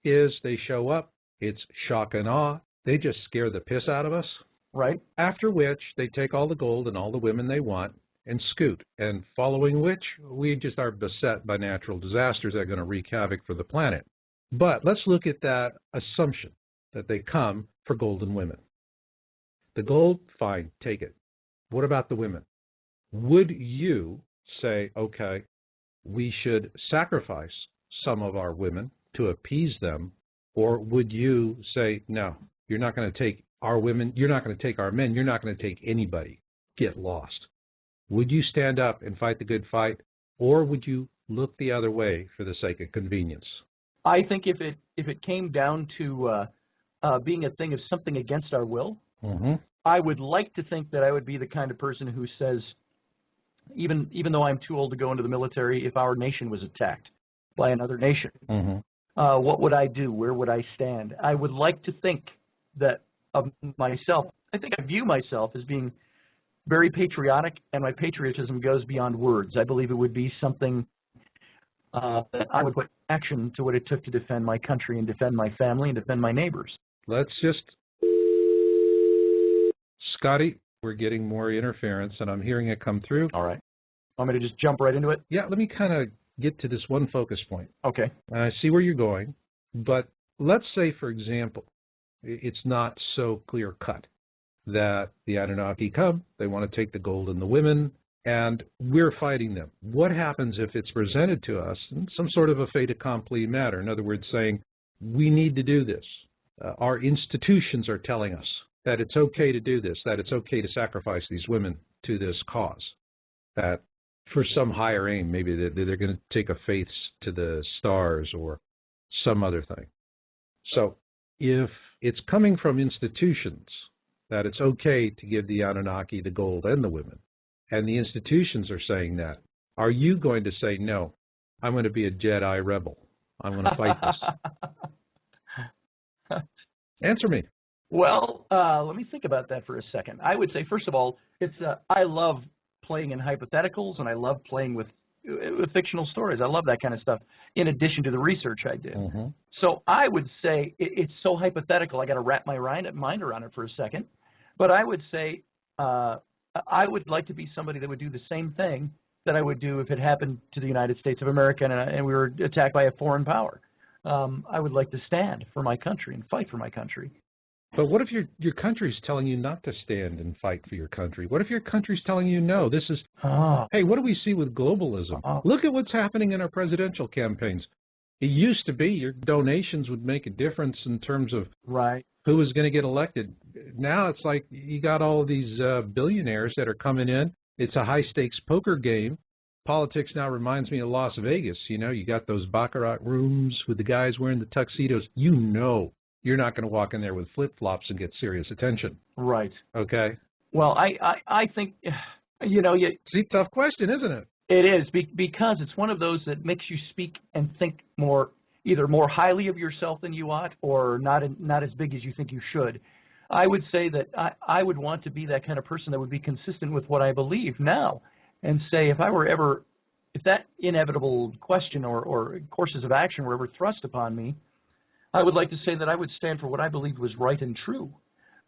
is they show up, it's shock and awe, they just scare the piss out of us. Right. After which, they take all the gold and all the women they want and scoot, and following which, we just are beset by natural disasters that are going to wreak havoc for the planet. But let's look at that assumption that they come for golden women. The gold, fine, take it. What about the women? Would you say, okay, we should sacrifice some of our women to appease them, or would you say, no, you're not going to take our women, you're not going to take our men, you're not going to take anybody, get lost? Would you stand up and fight the good fight, or would you look the other way for the sake of convenience? I think if it came down to being a thing of something against our will, I would like to think that I would be the kind of person who says, even though I'm too old to go into the military, if our nation was attacked by another nation, what would I do? Where would I stand? I would like to think that of myself. I think I view myself as being very patriotic, and my patriotism goes beyond words. I believe it would be something that I would put action to what it took to defend my country and defend my family and defend my neighbors. Let's just... Scotty, we're getting more interference, and I'm hearing it come through. All right. Want me to just jump right into it? Yeah, let me kind of get to this one focus point. Okay. I see where you're going, but let's say, for example, it's not so clear-cut that the Anunnaki come, they want to take the gold and the women, and we're fighting them. What happens if it's presented to us in some sort of a fait accompli matter? In other words, saying, we need to do this. Our institutions are telling us that it's okay to do this, that it's okay to sacrifice these women to this cause, that for some higher aim, maybe they're going to take a faith to the stars or some other thing. So if it's coming from institutions that it's okay to give the Anunnaki the gold and the women, and the institutions are saying that, are you going to say, no, I'm going to be a Jedi rebel, I'm going to fight this? Answer me. Well, let me think about that for a second. I would say, first of all, I love playing in hypotheticals, and I love playing with fictional stories. I love that kind of stuff, in addition to the research I did. So I would say it's so hypothetical, I got to wrap my mind around it for a second. But I would say I would like to be somebody that would do the same thing that I would do if it happened to the United States of America and we were attacked by a foreign power. I would like to stand for my country and fight for my country. But what if your country's telling you not to stand and fight for your country? What if your country's telling you no? This is, hey, what do we see with globalism? Look at what's happening in our presidential campaigns. It used to be your donations would make a difference in terms of who was going to get elected. Now it's like you got all these billionaires that are coming in. It's a high-stakes poker game. Politics now reminds me of Las Vegas. You know, you got those baccarat rooms with the guys wearing the tuxedos. You know you're not going to walk in there with flip-flops and get serious attention. Right. Okay? Well, I think You know, it's a tough question, isn't it? It is, because it's one of those that makes you speak and think either more highly of yourself than you ought, or not as big as you think you should. I would say that I would want to be that kind of person that would be consistent with what I believe now, and say if that inevitable question or courses of action were ever thrust upon me, I would like to say that I would stand for what I believed was right and true.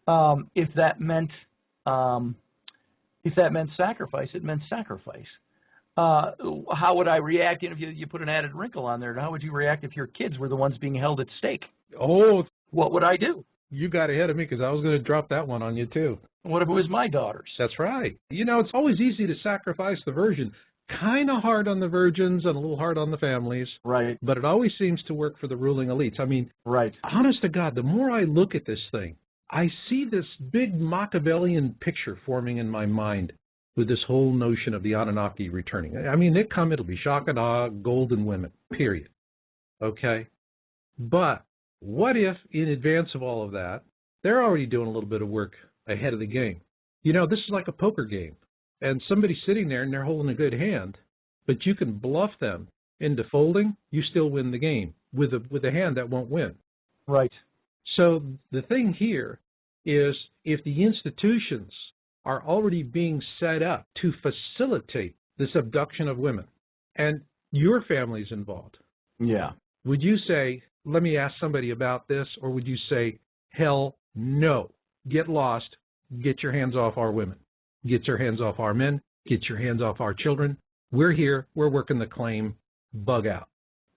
If that meant sacrifice, it meant sacrifice. How would I react if you put an added wrinkle on there? How would you react if your kids were the ones being held at stake? Oh, what would I do? You got ahead of me, because I was going to drop that one on you too. What if it was my daughters? That's right. You know, it's always easy to sacrifice the virgin. Kind of hard on the virgins and a little hard on the families. Right. But it always seems to work for the ruling elites. I mean, right. Honest to God, the more I look at this thing, I see this big Machiavellian picture forming in my mind with this whole notion of the Anunnaki returning. I mean, it'll be shock and awe, golden women, period. Okay? But what if, in advance of all of that, they're already doing a little bit of work ahead of the game? You know, this is like a poker game, and somebody's sitting there and they're holding a good hand, but you can bluff them into folding, you still win the game with a hand that won't win. Right. So the thing here is, if the institutions are already being set up to facilitate this abduction of women, and your family's involved, yeah, would you say, let me ask somebody about this, or would you say, hell no, get lost, get your hands off our women, get your hands off our men, get your hands off our children, we're here, we're working the claim, bug out?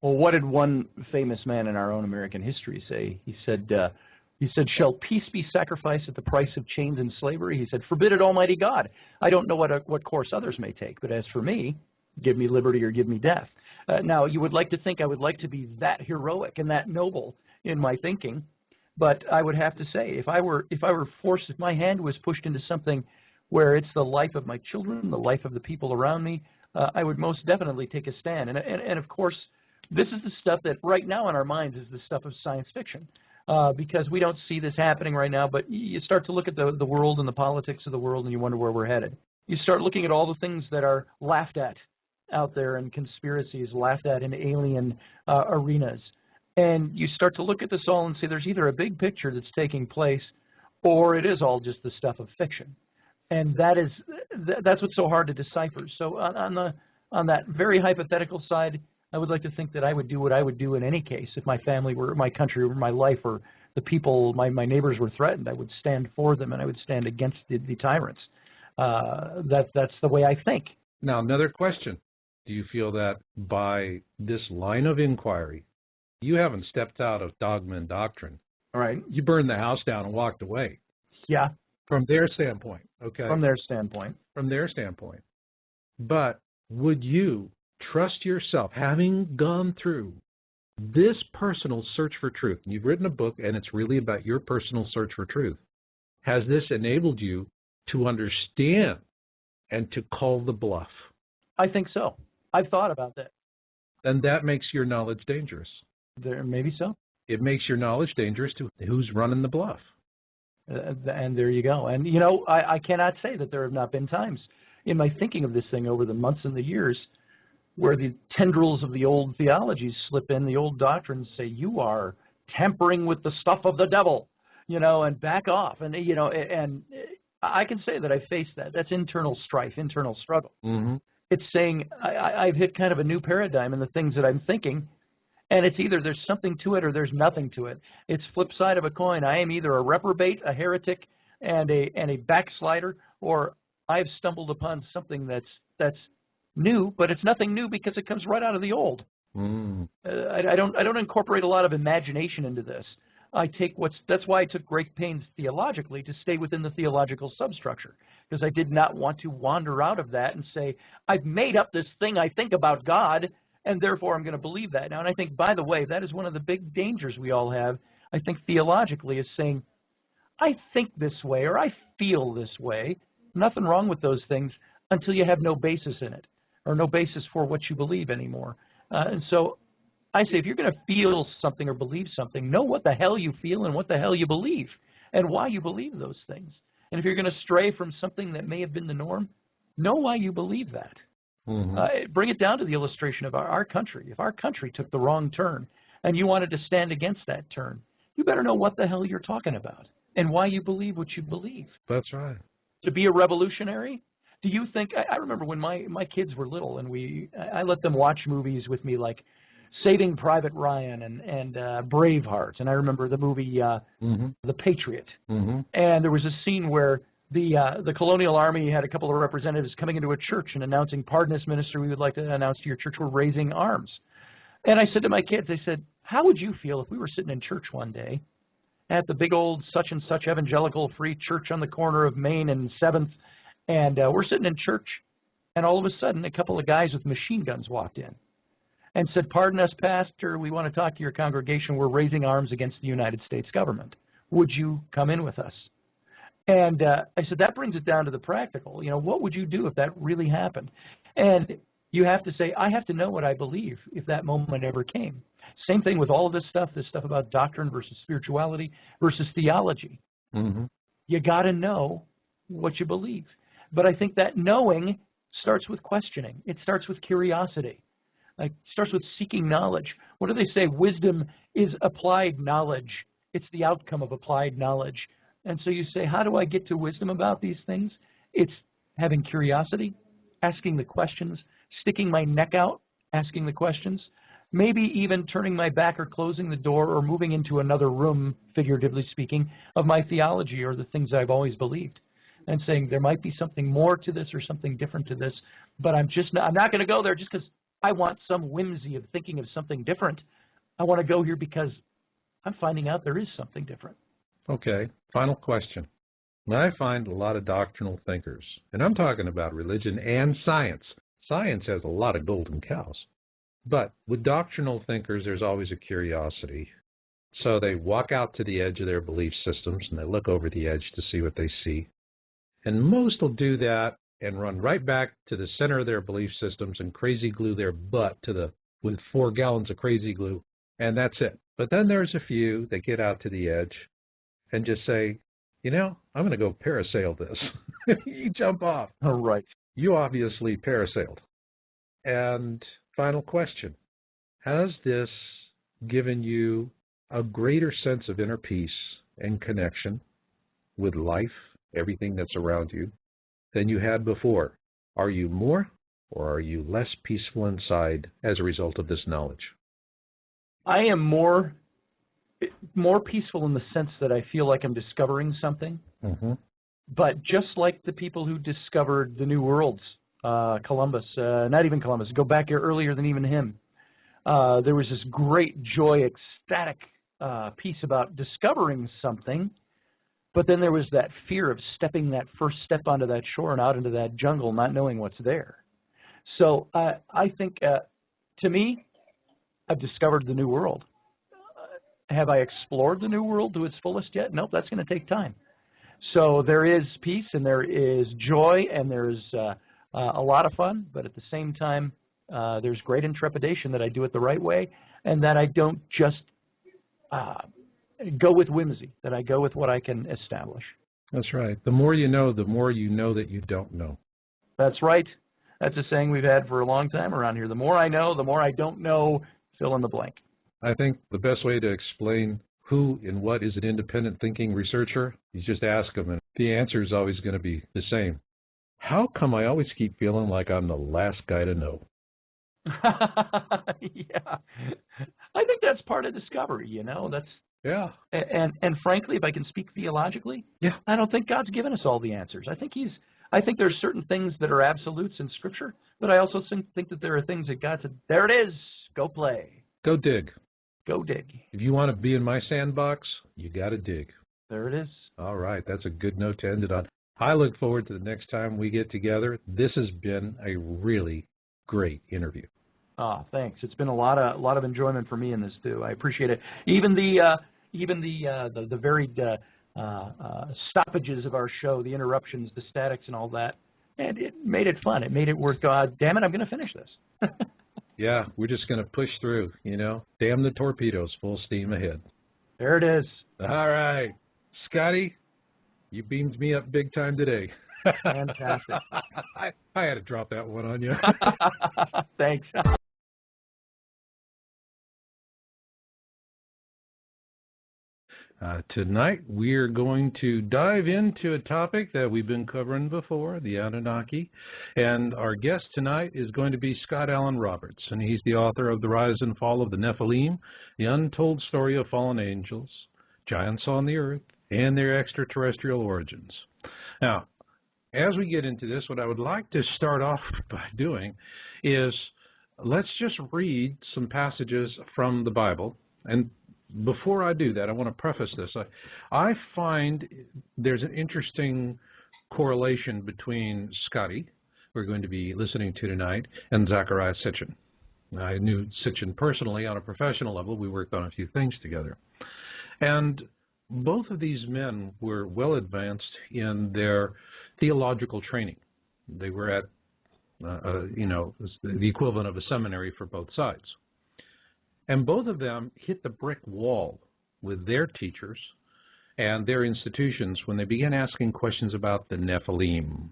Well, what did one famous man in our own American history say? He said, shall peace be sacrificed at the price of chains and slavery? He said, forbid it, Almighty God. I don't know what course others may take, but as for me, give me liberty or give me death. Now, you would like to think I would like to be that heroic and that noble in my thinking, but I would have to say, if I were forced, if my hand was pushed into something where it's the life of my children, the life of the people around me, I would most definitely take a stand. And of course, this is the stuff that right now in our minds is the stuff of science fiction. Because we don't see this happening right now, but you start to look at the world and the politics of the world, and you wonder where we're headed. You start looking at all the things that are laughed at out there, and conspiracies laughed at in alien arenas, and you start to look at this all and say there's either a big picture that's taking place, or it is all just the stuff of fiction, and that's what's so hard to decipher. So on that very hypothetical side, I would like to think that I would do what I would do in any case. If my family were, my country, or my life, or the people, my neighbors were threatened, I would stand for them, and I would stand against the tyrants. That's the way I think. Now, another question. Do you feel that by this line of inquiry, you haven't stepped out of dogma and doctrine? All right. You burned the house down and walked away. Yeah. From their standpoint, okay? From their standpoint. From their standpoint. But would you trust yourself, having gone through this personal search for truth? You've written a book, and it's really about your personal search for truth. Has this enabled you to understand and to call the bluff? I think so. I've thought about that. And that makes your knowledge dangerous. Maybe so. It makes your knowledge dangerous to who's running the bluff. And there you go. And, you know, I cannot say that there have not been times in my thinking of this thing over the months and the years where the tendrils of the old theologies slip in, the old doctrines say, you are tampering with the stuff of the devil, you know, and back off. And, you know, and I can say that I faced that. That's internal strife, internal struggle. Mm-hmm. It's saying I've hit kind of a new paradigm in the things that I'm thinking, and it's either there's something to it or there's nothing to it. It's flip side of a coin. I am either a reprobate, a heretic, and a backslider, or I've stumbled upon something that's new, but it's nothing new because it comes right out of the old. Mm. I don't incorporate a lot of imagination into this. That's why I took great pains theologically to stay within the theological substructure, because I did not want to wander out of that and say, I've made up this thing I think about God, and therefore I'm going to believe that now. And I think, by the way, that is one of the big dangers we all have, I think, theologically, is saying, I think this way or I feel this way. Nothing wrong with those things until you have no basis in it or no basis for what you believe anymore. And so I say, if you're going to feel something or believe something, know what the hell you feel and what the hell you believe and why you believe those things. And if you're going to stray from something that may have been the norm, know why you believe that. Bring it down to the illustration of our country. If our country took the wrong turn and you wanted to stand against that turn, you better know what the hell you're talking about and why you believe what you believe. That's right. To be a revolutionary, do you think, I remember when my kids were little and I let them watch movies with me like Saving Private Ryan and Braveheart, and I remember the movie The Patriot. And there was a scene where the colonial army had a couple of representatives coming into a church and announcing, "Pardon us, minister, we would like to announce to your church we're raising arms." And I said to my kids, I said, how would you feel if we were sitting in church one day at the big old such and such evangelical free church on the corner of Main and 7th, and we're sitting in church, and all of a sudden a couple of guys with machine guns walked in and said, "Pardon us, pastor, we want to talk to your congregation. We're raising arms against the United States government. Would you come in with us?" And I said, that brings it down to the practical. You know, what would you do if that really happened? And you have to say, I have to know what I believe if that moment ever came. Same thing with all of this stuff about doctrine versus spirituality versus theology. You got to know what you believe. But I think that knowing starts with questioning. It starts with curiosity. It starts with seeking knowledge. What do they say? Wisdom is applied knowledge. It's the outcome of applied knowledge. And so you say, how do I get to wisdom about these things? It's having curiosity, asking the questions, sticking my neck out, asking the questions, maybe even turning my back or closing the door or moving into another room, figuratively speaking, of my theology or the things I've always believed, and saying there might be something more to this or something different to this, but I'm not going to go there just because I want some whimsy of thinking of something different. I want to go here because I'm finding out there is something different. Okay, final question. I find a lot of doctrinal thinkers, and I'm talking about religion and science. Science has a lot of golden cows. But with doctrinal thinkers, there's always a curiosity. So they walk out to the edge of their belief systems, and they look over the edge to see what they see. And most will do that and run right back to the center of their belief systems and crazy glue their butt with 4 gallons of crazy glue, and that's it. But then there's a few that get out to the edge and just say, you know, I'm going to go parasail this. You jump off. All right. You obviously parasailed. And final question. Has this given you a greater sense of inner peace and connection with life, everything that's around you, than you had before? Are you more or are you less peaceful inside as a result of this knowledge? I am more peaceful in the sense that I feel like I'm discovering something. But just like the people who discovered the New Worlds, Columbus, not even Columbus, go back here earlier than even him, there was this great joy, ecstatic piece about discovering something, but then there was that fear of stepping that first step onto that shore and out into that jungle, not knowing what's there. So I think, to me, I've discovered the New World. Have I explored the New World to its fullest yet? Nope, that's going to take time. So there is peace and there is joy and there's a lot of fun, but at the same time, there's great intrepidation that I do it the right way and that I don't just go with whimsy, that I go with what I can establish. That's right. The more you know that you don't know. That's right. That's a saying we've had for a long time around here. The more I know, the more I don't know, fill in the blank. I think the best way to explain who and what is an independent thinking researcher is just ask them, and the answer is always going to be the same. How come I always keep feeling like I'm the last guy to know? Yeah. I think that's part of discovery, you know. Yeah. And frankly, if I can speak theologically, yeah, I don't think God's given us all the answers. I think there's certain things that are absolutes in Scripture, but I also think that there are things that God said, there it is, go play. Go dig. Go dig. If you want to be in my sandbox, you got to dig. There it is. All right. That's a good note to end it on. I look forward to the next time we get together. This has been a really great interview. Thanks. It's been a lot of enjoyment for me in this too. I appreciate it. Even the varied stoppages of our show, the interruptions, the statics, and all that, and it made it fun. It made it worth. Damn it, I'm going to finish this. Yeah, we're just going to push through, you know. Damn the torpedoes, full steam ahead. There it is. All right. Scotty, you beamed me up big time today. Fantastic. I had to drop that one on you. Thanks. Tonight we're going to dive into a topic that we've been covering before, the Anunnaki, and our guest tonight is going to be Scott Allen Roberts, and he's the author of The Rise and Fall of the Nephilim, The Untold Story of Fallen Angels, Giants on the Earth, and Their Extraterrestrial Origins. Now, as we get into this, what I would like to start off by doing is let's just read some passages from the Bible. And before I do that, I want to preface this. I find there's an interesting correlation between Scotty, we're going to be listening to tonight, and Zecharia Sitchin. I knew Sitchin personally on a professional level. We worked on a few things together. And both of these men were well advanced in their theological training. They were at, the equivalent of a seminary for both sides. And both of them hit the brick wall with their teachers and their institutions when they began asking questions about the Nephilim.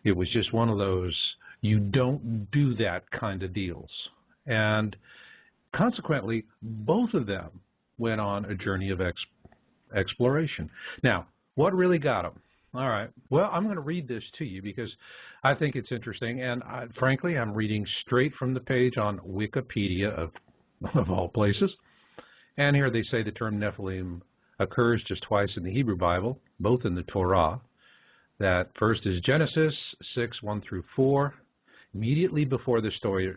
It was just one of those, you don't do that kind of deals. And consequently, both of them went on a journey of exploration. Now, what really got them? All right, well, I'm going to read this to you because I think it's interesting. And frankly, I'm reading straight from the page on Wikipedia of all places. And here they say the term Nephilim occurs just twice in the Hebrew Bible, both in the Torah. That first is Genesis 6:1-4, immediately before the story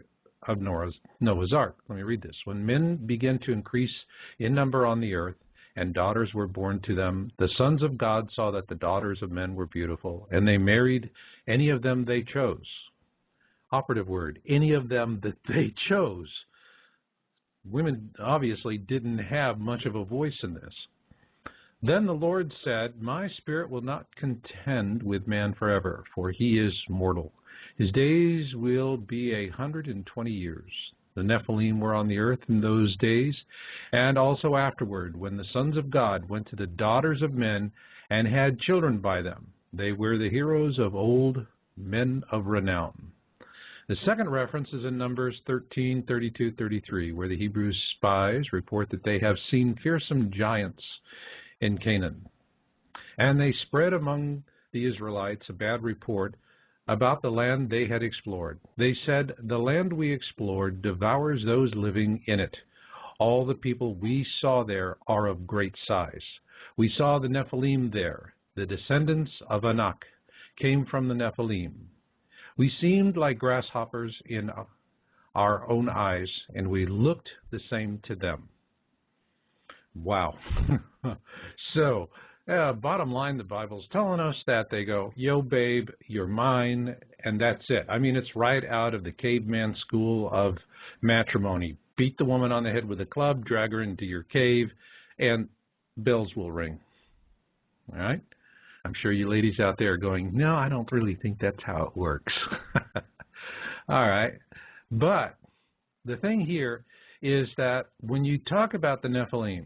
of Noah's Ark. Let me read this. When men began to increase in number on the earth, and daughters were born to them, the sons of God saw that the daughters of men were beautiful, and they married any of them they chose. Operative word, any of them that they chose. Women obviously didn't have much of a voice in this. Then the Lord said, my spirit will not contend with man forever, for he is mortal. His days will be 120 years. The Nephilim were on the earth in those days, and also afterward, when the sons of God went to the daughters of men and had children by them. They were the heroes of old, men of renown. The second reference is in Numbers 13:32-33, where the Hebrew spies report that they have seen fearsome giants in Canaan. And they spread among the Israelites a bad report about the land they had explored. They said, the land we explored devours those living in it. All the people we saw there are of great size. We saw the Nephilim there. The descendants of Anak came from the Nephilim. We seemed like grasshoppers in our own eyes, and we looked the same to them. Wow. So, bottom line, the Bible's telling us that they go, yo, babe, you're mine, and that's it. I mean, it's right out of the caveman school of matrimony. Beat the woman on the head with a club, drag her into your cave, and bells will ring. All right? I'm sure you ladies out there are going, no, I don't really think that's how it works. All right. But the thing here is that when you talk about the Nephilim,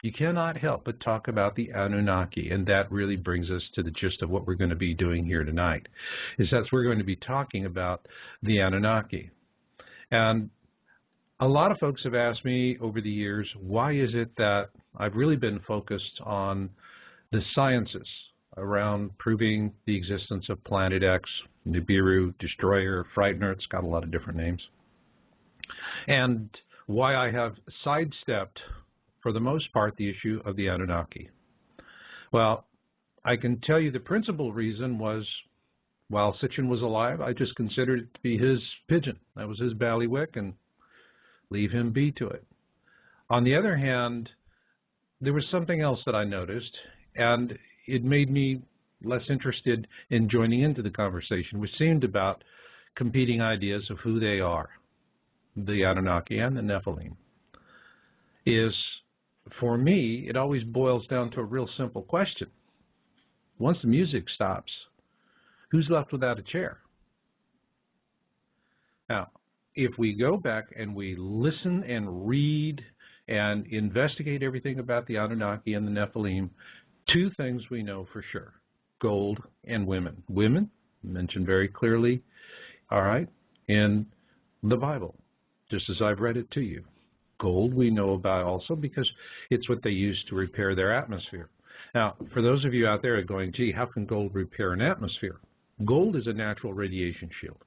you cannot help but talk about the Anunnaki, and that really brings us to the gist of what we're going to be doing here tonight, is that we're going to be talking about the Anunnaki. And a lot of folks have asked me over the years, why is it that I've really been focused on the sciences around proving the existence of Planet X, Nibiru, Destroyer, Frightener, it's got a lot of different names, and why I have sidestepped, for the most part, the issue of the Anunnaki. Well, I can tell you the principal reason was, while Sitchin was alive, I just considered it to be his pigeon. That was his ballywick, and leave him be to it. On the other hand, there was something else that I noticed, and it made me less interested in joining into the conversation, which seemed about competing ideas of who they are, the Anunnaki and the Nephilim. Is, for me, it always boils down to a real simple question. Once the music stops, who's left without a chair? Now, if we go back and we listen and read and investigate everything about the Anunnaki and the Nephilim, two things we know for sure. gold, and women. Women, mentioned very clearly, all right, in the Bible, just as I've read it to you. Gold we know about also because it's what they use to repair their atmosphere. Now, for those of you out there going, gee, how can gold repair an atmosphere? Gold is a natural radiation shield.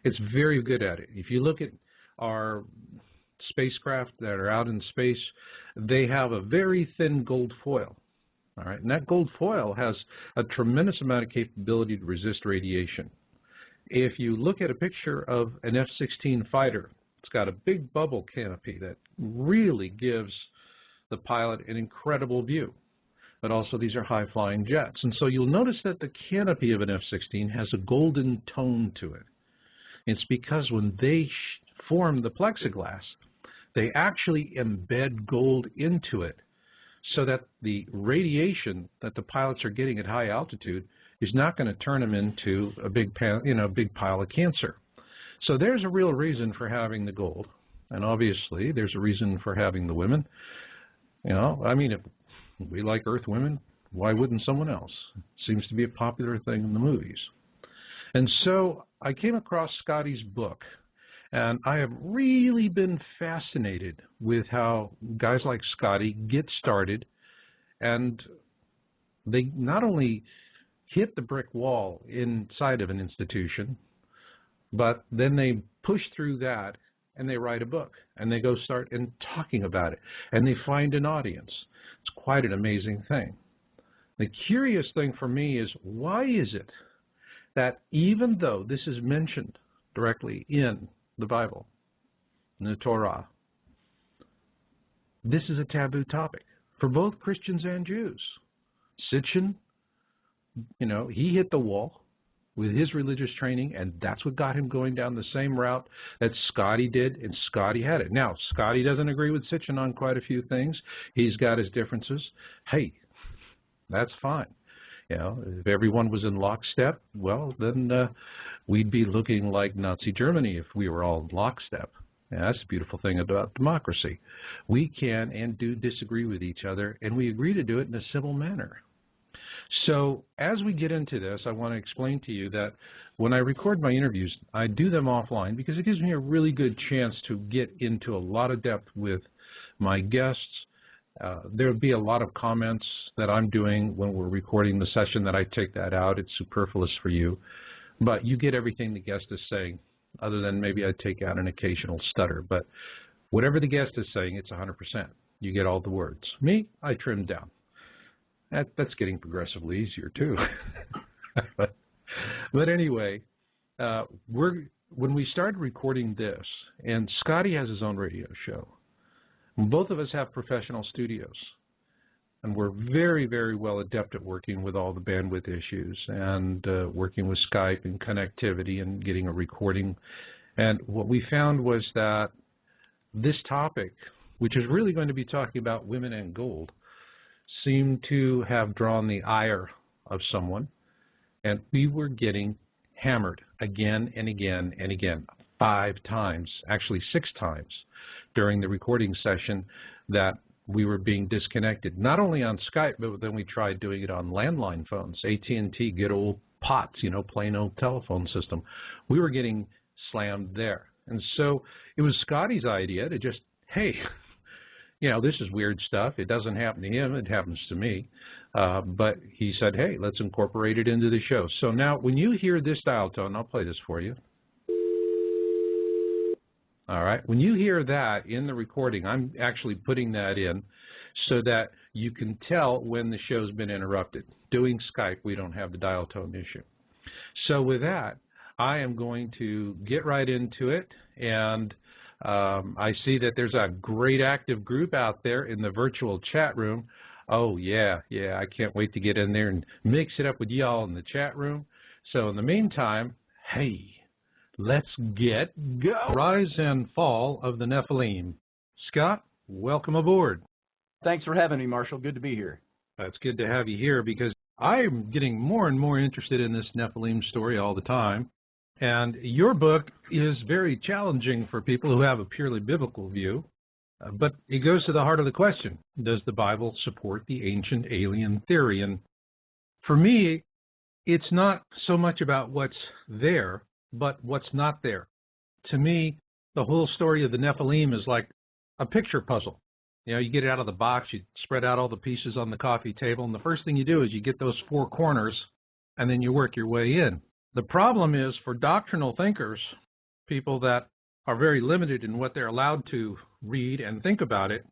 It's very good at it. If you look at our spacecraft that are out in space, they have a very thin gold foil. All right, and that gold foil has a tremendous amount of capability to resist radiation. If you look at a picture of an F-16 fighter, it's got a big bubble canopy that really gives the pilot an incredible view. But also these are high-flying jets. And so you'll notice that the canopy of an F-16 has a golden tone to it. It's because when they form the plexiglass, they actually embed gold into it so that the radiation that the pilots are getting at high altitude is not going to turn them into a big pile of cancer. So there's a real reason for having the gold, and obviously there's a reason for having the women. You know, I mean, if we like Earth women, why wouldn't someone else? It seems to be a popular thing in the movies. And so I came across Scotty's book, and I have really been fascinated with how guys like Scotty get started, and they not only hit the brick wall inside of an institution, but then they push through that and they write a book and they go start and talking about it and they find an audience. It's quite an amazing thing. The curious thing for me is, why is it that even though this is mentioned directly in the Bible, in the Torah, this is a taboo topic for both Christians and Jews? Sitchin, you know, he hit the wall with his religious training, and that's what got him going down the same route that Scotty did, and Scotty had it. Now, Scotty doesn't agree with Sitchin on quite a few things. He's got his differences. Hey, that's fine. You know, if everyone was in lockstep, well, then we'd be looking like Nazi Germany if we were all in lockstep. And that's the beautiful thing about democracy. We can and do disagree with each other, and we agree to do it in a civil manner. So as we get into this, I want to explain to you that when I record my interviews, I do them offline because it gives me a really good chance to get into a lot of depth with my guests. There'll be a lot of comments that I'm doing when we're recording the session that I take that out. It's superfluous for you. But you get everything the guest is saying, other than maybe I take out an occasional stutter. But whatever the guest is saying, it's 100%. You get all the words. Me, I trim down. That's getting progressively easier, too. But anyway, when we started recording this, and Scotty has his own radio show, both of us have professional studios, and we're very, very well adept at working with all the bandwidth issues and working with Skype and connectivity and getting a recording. And what we found was that this topic, which is really going to be talking about women and gold, seemed to have drawn the ire of someone, and we were getting hammered again and again and again, 5 times, actually 6 times during the recording session, that we were being disconnected, not only on Skype, but then we tried doing it on landline phones, AT&T, good old POTS, you know, plain old telephone system. We were getting slammed there. And so it was Scotty's idea to just, hey, you know, this is weird stuff. It doesn't happen to him. It happens to me. But he said, hey, let's incorporate it into the show. So now when you hear this dial tone, I'll play this for you. All right. When you hear that in the recording, I'm actually putting that in so that you can tell when the show's been interrupted. Doing Skype, we don't have the dial tone issue. So with that, I am going to get right into it, and I see that there's a great active group out there in the virtual chat room. Oh, yeah, I can't wait to get in there and mix it up with y'all in the chat room. So in the meantime, hey, let's get go. Rise and fall of the Nephilim. Scott, welcome aboard. Thanks for having me, Marshall. Good to be here. It's good to have you here because I'm getting more and more interested in this Nephilim story all the time. And your book is very challenging for people who have a purely biblical view, but it goes to the heart of the question. Does the Bible support the ancient alien theory? And For me, it's not so much about what's there, but what's not there. To me, the whole story of the Nephilim is like a picture puzzle. You know, you get it out of the box, you spread out all the pieces on the coffee table, and the first thing you do is you get those four corners, and then you work your way in. The problem is for doctrinal thinkers, people that are very limited in what they're allowed to read and think about it,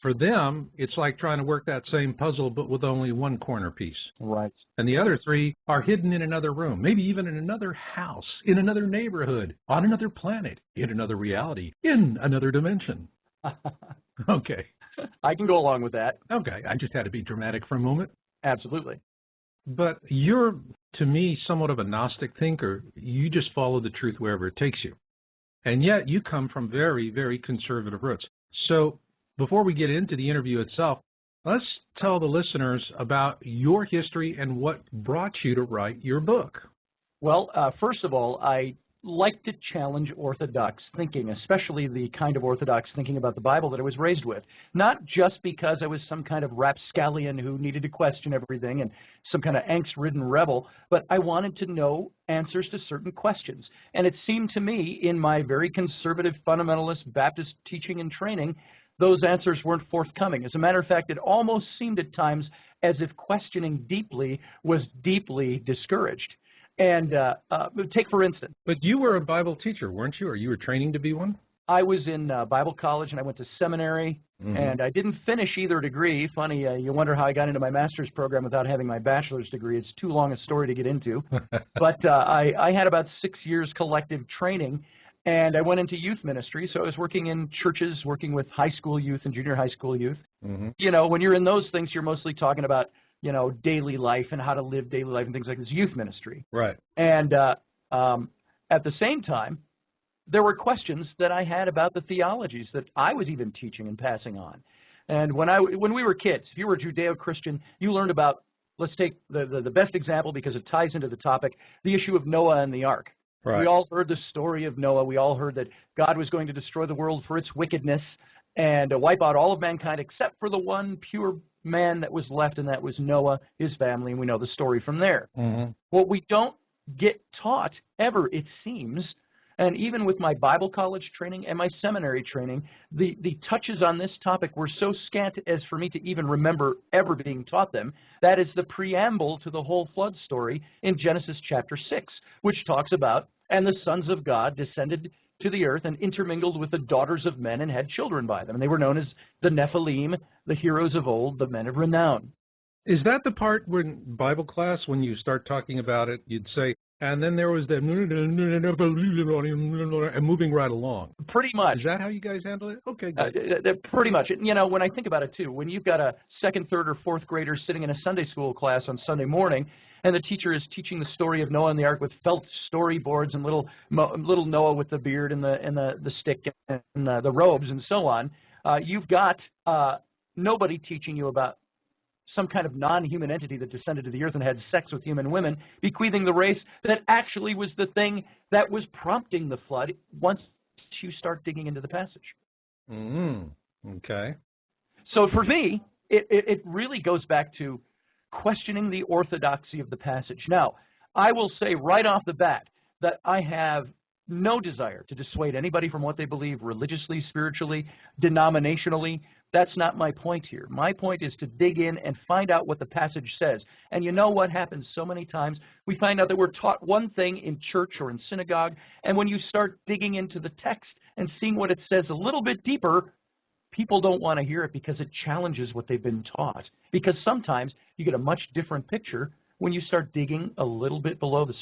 for them, it's like trying to work that same puzzle, but with only one corner piece. Right. And the other three are hidden in another room, maybe even in another house, in another neighborhood, on another planet, in another reality, in another dimension. Okay. I can go along with that. Okay. I just had to be dramatic for a moment. Absolutely. But you're, to me, somewhat of a Gnostic thinker. You just follow the truth wherever it takes you. And yet you come from very, very conservative roots. So before we get into the interview itself, let's tell the listeners about your history and what brought you to write your book. Well, first of all, I like to challenge orthodox thinking, especially the kind of orthodox thinking about the Bible that I was raised with. Not just because I was some kind of rapscallion who needed to question everything and some kind of angst-ridden rebel, but I wanted to know answers to certain questions. And it seemed to me, in my very conservative fundamentalist Baptist teaching and training, those answers weren't forthcoming. As a matter of fact, it almost seemed at times as if questioning deeply was deeply discouraged. And take, for instance. But you were a Bible teacher, weren't you? Or you were training to be one? I was in Bible college, and I went to seminary, and I didn't finish either degree. Funny, you wonder how I got into my master's program without having my bachelor's degree. It's too long a story to get into. But I had about 6 years collective training, and I went into youth ministry. So I was working in churches, working with high school youth and junior high school youth. You know, when you're in those things, you're mostly talking about, you know, daily life and how to live daily life and things like this, youth ministry. Right. And at the same time, there were questions that I had about the theologies that I was even teaching and passing on. And when we were kids, if you were Judeo-Christian, you learned about, let's take the best example because it ties into the topic, the issue of Noah and the ark. Right. We all heard the story of Noah. We all heard that God was going to destroy the world for its wickedness and wipe out all of mankind except for the one pure man that was left, and that was Noah, his family, and we know the story from there. What we don't get taught ever, it seems, and even with my Bible college training and my seminary training, the touches on this topic were so scant as for me to even remember ever being taught them. That is the preamble to the whole flood story in Genesis chapter 6, which talks about, and the sons of God descended to the earth and intermingled with the daughters of men and had children by them. And they were known as the Nephilim, the heroes of old, the men of renown. Is that the part when Bible class, when you start talking about it, you'd say, and then there was the and moving right along? Pretty much. Is that how you guys handle it? Okay, good. Pretty much. You know, when I think about it, too, when you've got a second, third, or fourth grader sitting in a Sunday school class on Sunday morning, and the teacher is teaching the story of Noah and the ark with felt storyboards and little Noah with the beard and the stick and the robes and so on, you've got nobody teaching you about some kind of non-human entity that descended to the earth and had sex with human women, bequeathing the race that actually was the thing that was prompting the flood once you start digging into the passage. Okay. So for me, it really goes back to questioning the orthodoxy of the passage. Now, I will say right off the bat that I have no desire to dissuade anybody from what they believe religiously, spiritually, denominationally. That's not my point here. My point is to dig in and find out what the passage says. And you know what happens so many times? We find out that we're taught one thing in church or in synagogue, and when you start digging into the text and seeing what it says a little bit deeper, people don't want to hear it because it challenges what they've been taught. Because sometimes you get a much different picture when you start digging a little bit below the